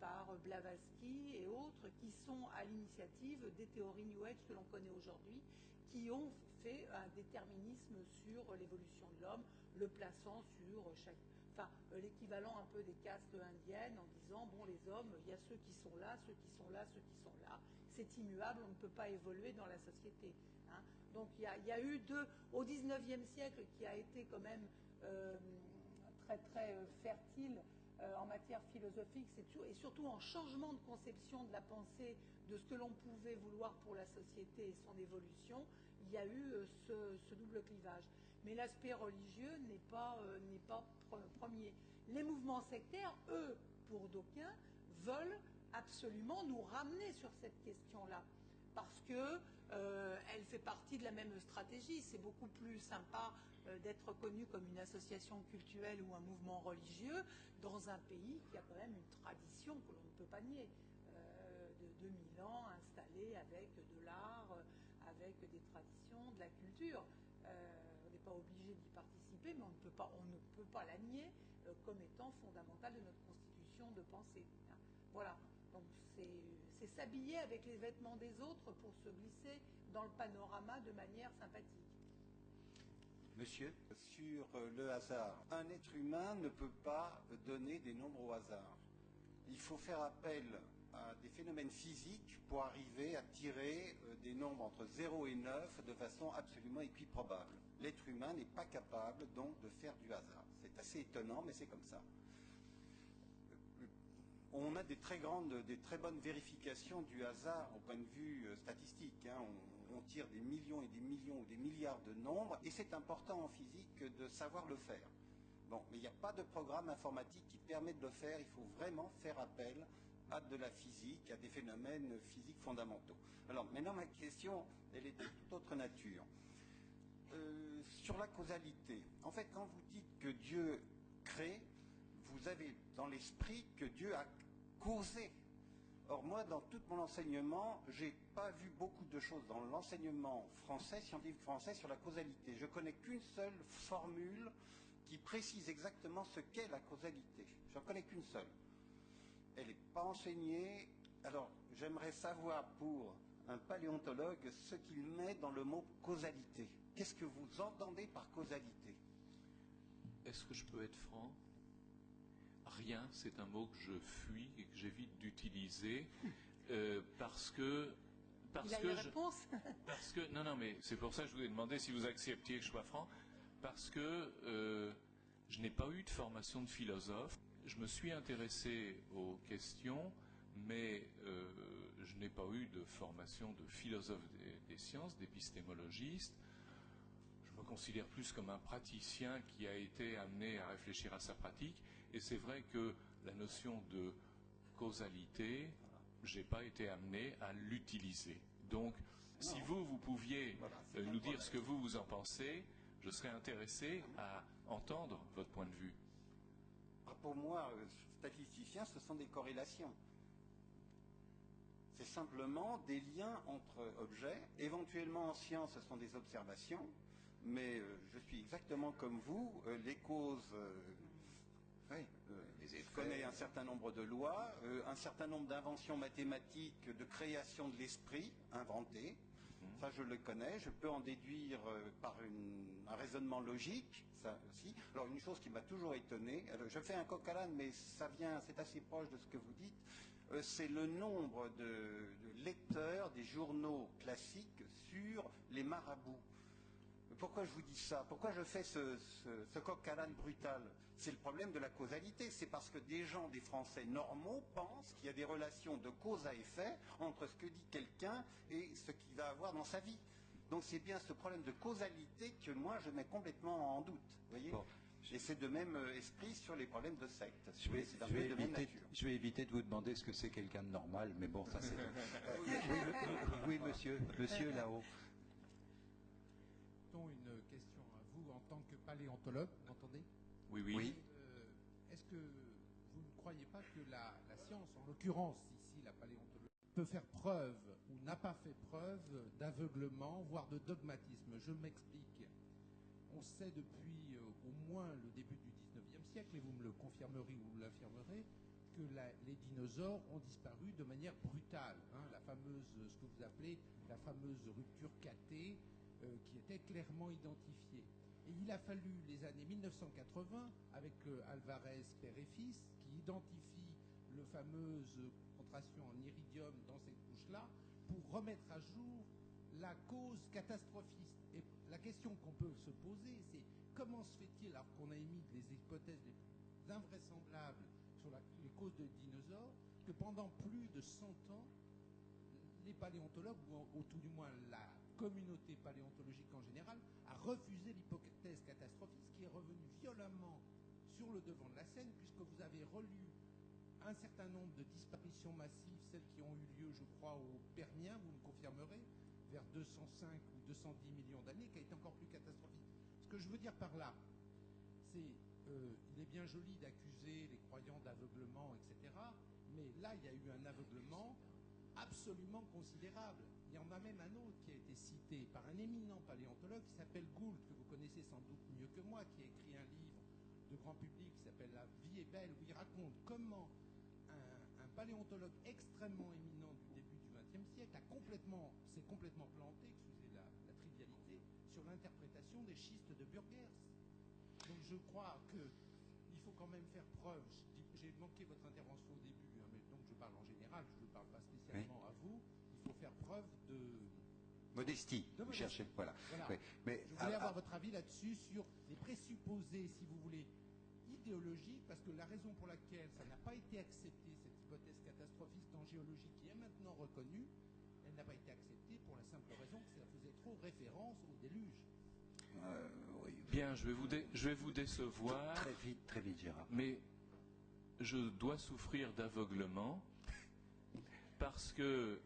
par Blavatsky et autres, qui sont à l'initiative des théories New Age que l'on connaît aujourd'hui, qui ont fait un déterminisme sur l'évolution de l'homme, le plaçant sur l'équivalent un peu des castes indiennes, en disant, bon, les hommes, il y a ceux qui sont là, ceux qui sont là, ceux qui sont là, c'est immuable, on ne peut pas évoluer dans la société. Hein. Donc il y a eu au XIXe siècle, qui a été quand même très très fertile en matière philosophique, et surtout en changement de conception de la pensée, de ce que l'on pouvait vouloir pour la société et son évolution, il y a eu ce double clivage. Mais l'aspect religieux n'est pas premier. Les mouvements sectaires, eux, pour d'aucuns, veulent absolument nous ramener sur cette question-là, parce que elle fait partie de la même stratégie. C'est beaucoup plus sympa d'être connu comme une association cultuelle ou un mouvement religieux dans un pays qui a quand même une tradition que l'on ne peut pas nier, de 2000 ans installée avec de l'art, avec des traditions, de la culture. On n'est pas obligé d'y participer, mais on ne peut pas la nier. comme étant fondamentale de notre constitution de pensée. Voilà, donc c'est s'habiller avec les vêtements des autres pour se glisser dans le panorama de manière sympathique. Monsieur, sur le hasard, un être humain ne peut pas donner des nombres au hasard. Il faut faire appel à des phénomènes physiques pour arriver à tirer des nombres entre 0 et 9 de façon absolument équiprobable. L'être humain n'est pas capable donc de faire du hasard. C'est assez étonnant, mais c'est comme ça. On a des très bonnes vérifications du hasard au point de vue statistique. On tire des millions et des millions ou des milliards de nombres, et c'est important en physique de savoir le faire. Bon, mais il n'y a pas de programme informatique qui permet de le faire. Il faut vraiment faire appel à de la physique, à des phénomènes physiques fondamentaux. Alors, maintenant, ma question, elle est de toute autre nature. Sur la causalité, en fait, quand vous dites que Dieu crée, vous avez dans l'esprit que Dieu a causé. Or, moi, dans tout mon enseignement, je n'ai pas vu beaucoup de choses dans l'enseignement français, scientifique français, sur la causalité. Je connais qu'une seule formule qui précise exactement ce qu'est la causalité. Je n'en connais qu'une seule. Elle n'est pas enseignée. Alors, j'aimerais savoir pour un paléontologue ce qu'il met dans le mot causalité. Qu'est-ce que vous entendez par causalité? Est-ce que je peux être franc? Rien, c'est un mot que je fuis et que j'évite d'utiliser parce que non, mais c'est pour ça que je vous ai demandé si vous acceptiez que je sois franc, parce que je n'ai pas eu de formation de philosophe. Je me suis intéressé aux questions, mais je n'ai pas eu de formation de philosophe des sciences, d'épistémologiste. Je me considère plus comme un praticien qui a été amené à réfléchir à sa pratique. Et c'est vrai que la notion de causalité, je n'ai pas été amené à l'utiliser. Donc, si vous pouviez nous dire ce que vous en pensez, je serais intéressé à entendre votre point de vue. Pour moi, statisticien, ce sont des corrélations. C'est simplement des liens entre objets. Éventuellement, en science, ce sont des observations. Mais je suis exactement comme vous. Les causes... je connais un certain nombre de lois, un certain nombre d'inventions mathématiques, de création de l'esprit inventées. Ça, je le connais. Je peux en déduire par un raisonnement logique, ça aussi. Alors, une chose qui m'a toujours étonné, je fais un coq à l'âne, mais c'est assez proche de ce que vous dites, c'est le nombre de lecteurs des journaux classiques sur les marabouts. Pourquoi je vous dis ça? Pourquoi je fais ce coq à l'âne brutal? C'est le problème de la causalité. C'est parce que des Français normaux pensent qu'il y a des relations de cause à effet entre ce que dit quelqu'un et ce qu'il va avoir dans sa vie. Donc c'est bien ce problème de causalité que moi je mets complètement en doute. Voyez, bon. Et c'est de même esprit sur les problèmes de secte. Je vais éviter de vous demander ce que c'est quelqu'un de normal, mais bon, ça c'est... oui, monsieur là-haut. Une question à vous en tant que paléontologue, vous m'entendez? Oui. Est-ce que vous ne croyez pas que la science, en l'occurrence ici la paléontologie, peut faire preuve ou n'a pas fait preuve d'aveuglement, voire de dogmatisme? Je m'explique. On sait depuis au moins le début du 19e siècle, et vous me le confirmerez ou vous l'affirmerez, que les dinosaures ont disparu de manière brutale. La fameuse, ce que vous appelez la fameuse rupture Caté, qui était clairement identifiée. Et il a fallu les années 1980, avec Alvarez, père et fils, qui identifie le fameuse concentration en iridium dans cette couche-là, pour remettre à jour la cause catastrophiste. Et la question qu'on peut se poser, c'est comment se fait-il, alors qu'on a émis les hypothèses les plus invraisemblables sur les causes de dinosaures, que pendant plus de 100 ans, les paléontologues, ou tout du moins la communauté paléontologique en général, a refusé l'hypothèse catastrophiste, qui est revenue violemment sur le devant de la scène, puisque vous avez relu un certain nombre de disparitions massives, celles qui ont eu lieu, je crois, au Permien, vous me confirmerez, vers 205 ou 210 millions d'années, qui a été encore plus catastrophique. Ce que je veux dire par là, c'est il est bien joli d'accuser les croyants d'aveuglement, etc., mais là, il y a eu un aveuglement absolument considérable. Il y en a même un autre qui a été cité par un éminent paléontologue qui s'appelle Gould, que vous connaissez sans doute mieux que moi, qui a écrit un livre de grand public qui s'appelle La vie est belle, où il raconte comment un paléontologue extrêmement éminent du début du XXe siècle s'est complètement planté, excusez la trivialité, sur l'interprétation des schistes de Burgers. Donc je crois qu'il faut quand même faire preuve. J'ai manqué votre intervention au début, hein, mais donc je parle en général, je ne parle pas spécialement à vous. Il faut faire preuve de modestie. Vous cherchez, voilà. Oui. Mais je voulais avoir votre avis là-dessus sur les présupposés, si vous voulez, idéologiques, parce que la raison pour laquelle ça n'a pas été accepté, cette hypothèse catastrophiste en géologie qui est maintenant reconnue, elle n'a pas été acceptée pour la simple raison que ça faisait trop référence au déluge. Oui. Bien, je vais vous décevoir. Très vite, Gérard. Mais je dois souffrir d'aveuglement parce que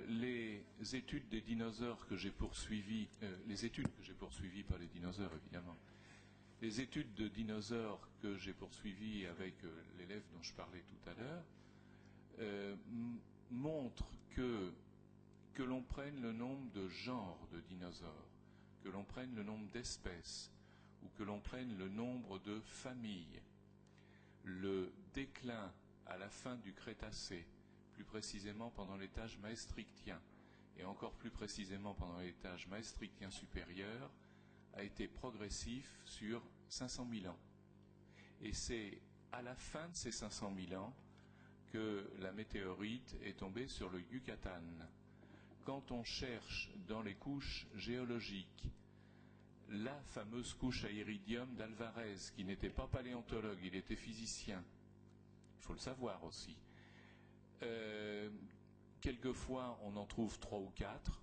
les études des dinosaures que j'ai poursuivies, les études que j'ai poursuivies, pas les dinosaures évidemment, les études de dinosaures que j'ai poursuivies avec l'élève dont je parlais tout à l'heure, montrent que l'on prenne le nombre de genres de dinosaures, que l'on prenne le nombre d'espèces, ou que l'on prenne le nombre de familles, le déclin à la fin du Crétacé, plus précisément pendant l'étage maastrichtien, et encore plus précisément pendant l'étage maastrichtien supérieur, a été progressif sur 500 000 ans. Et c'est à la fin de ces 500 000 ans que la météorite est tombée sur le Yucatan. Quand on cherche dans les couches géologiques la fameuse couche à iridium d'Alvarez, qui n'était pas paléontologue, il était physicien, il faut le savoir aussi. Quelquefois, on en trouve 3 ou 4.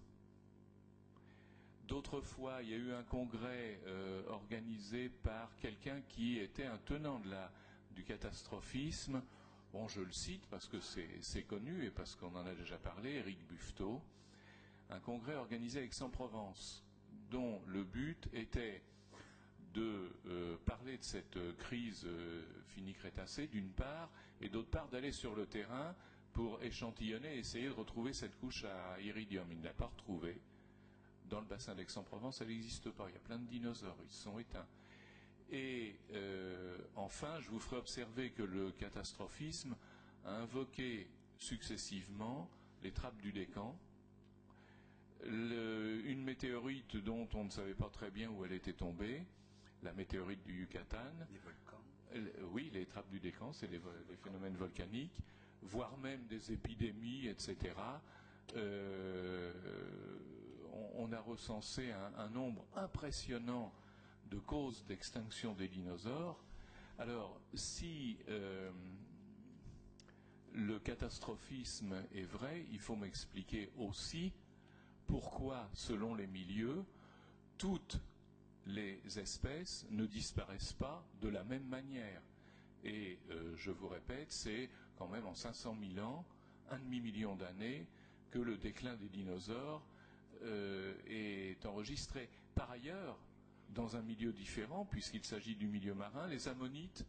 D'autres fois, il y a eu un congrès organisé par quelqu'un qui était un tenant du catastrophisme. Bon, je le cite parce que c'est connu et parce qu'on en a déjà parlé, Éric Buffetot. Un congrès organisé à Aix-en-Provence, dont le but était de parler de cette crise Fini-Crétacé, d'une part, et d'autre part d'aller sur le terrain pour échantillonner et essayer de retrouver cette couche à iridium. Il ne l'a pas retrouvée. Dans le bassin d'Aix-en-Provence, elle n'existe pas. Il y a plein de dinosaures, ils se sont éteints. Et enfin, je vous ferai observer que le catastrophisme a invoqué successivement les trappes du Décan, une météorite dont on ne savait pas très bien où elle était tombée, la météorite du Yucatan. Les volcans. Oui, les trappes du Décan, c'est les phénomènes volcaniques, voire même des épidémies, etc. On a recensé un nombre impressionnant de causes d'extinction des dinosaures. Alors, si le catastrophisme est vrai, il faut m'expliquer aussi pourquoi, selon les milieux, toutes les espèces ne disparaissent pas de la même manière. Et je vous répète, c'est quand même en 500 000 ans, 1,5 million d'années, que le déclin des dinosaures est enregistré. Par ailleurs, dans un milieu différent, puisqu'il s'agit du milieu marin, les ammonites,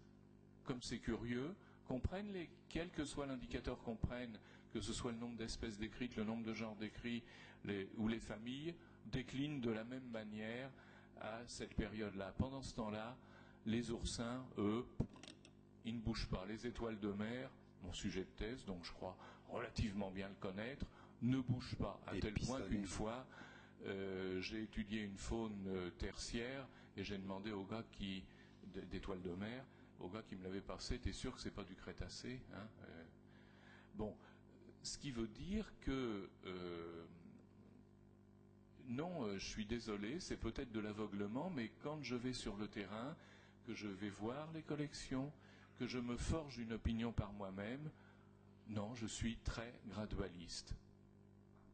comme c'est curieux, comprennent quel que soit l'indicateur qu'on prenne, que ce soit le nombre d'espèces décrites, le nombre de genres décrits, ou les familles, déclinent de la même manière à cette période-là. Pendant ce temps-là, les oursins, eux, ils ne bougent pas. Les étoiles de mer, mon sujet de thèse, donc je crois relativement bien le connaître, ne bougent pas, à tel point qu'une fois, j'ai étudié une faune tertiaire et j'ai demandé au gars d'étoiles de mer, au gars qui me l'avait passé, t'es sûr que c'est pas du Crétacé, hein? Bon, ce qui veut dire que non, je suis désolé, c'est peut-être de l'aveuglement, mais quand je vais sur le terrain, que je vais voir les collections, que je me forge une opinion par moi-même, non, je suis très gradualiste.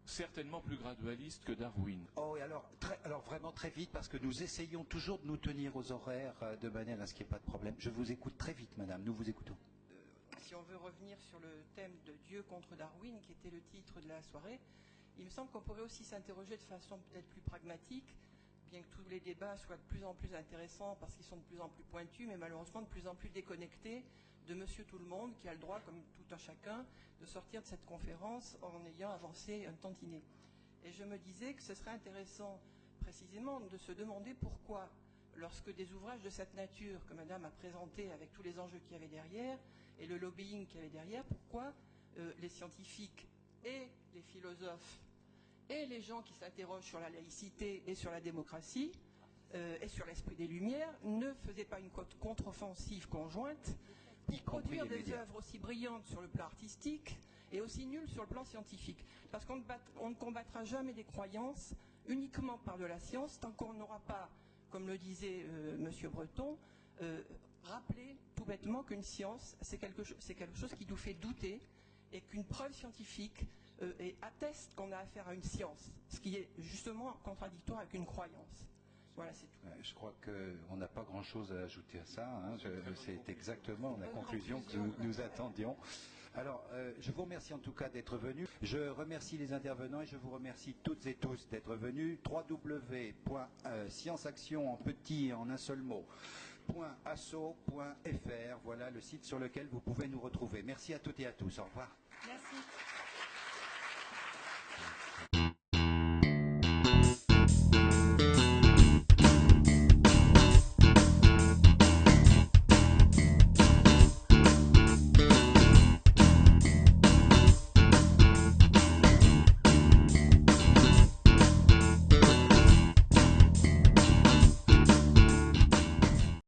Certainement plus gradualiste que Darwin. Oh, et alors vraiment très vite, parce que nous essayons toujours de nous tenir aux horaires de manière à ce qu'il n'y ait pas de problème. Je vous écoute très vite, madame, nous vous écoutons. Si on veut revenir sur le thème de Dieu contre Darwin, qui était le titre de la soirée, il me semble qu'on pourrait aussi s'interroger de façon peut-être plus pragmatique, bien que tous les débats soient de plus en plus intéressants parce qu'ils sont de plus en plus pointus, mais malheureusement de plus en plus déconnectés de Monsieur Tout-le-Monde, qui a le droit, comme tout un chacun, de sortir de cette conférence en ayant avancé un tantinet. Et je me disais que ce serait intéressant, précisément, de se demander pourquoi lorsque des ouvrages de cette nature que Madame a présentés avec tous les enjeux qu'il y avait derrière et le lobbying qu'il y avait derrière, pourquoi les scientifiques et les philosophes et les gens qui s'interrogent sur la laïcité et sur la démocratie et sur l'esprit des Lumières ne faisaient pas une contre-offensive conjointe pour produire des œuvres aussi brillantes sur le plan artistique et aussi nulles sur le plan scientifique. Parce qu'on ne combattra jamais des croyances uniquement par de la science tant qu'on n'aura pas, comme le disait Monsieur Breton, rappelé tout bêtement qu'une science, c'est quelque chose qui nous fait douter et qu'une preuve scientifique atteste qu'on a affaire à une science, ce qui est justement contradictoire avec une croyance. Voilà, c'est tout. Je crois qu'on n'a pas grand-chose à ajouter à ça. Hein. C'est exactement la conclusion que nous attendions. Alors, je vous remercie en tout cas d'être venus. Je remercie les intervenants et je vous remercie toutes et tous d'être venus. www.scienceaction en petit et en un seul mot .asso.fr, voilà le site sur lequel vous pouvez nous retrouver. Merci à toutes et à tous. Au revoir. Merci.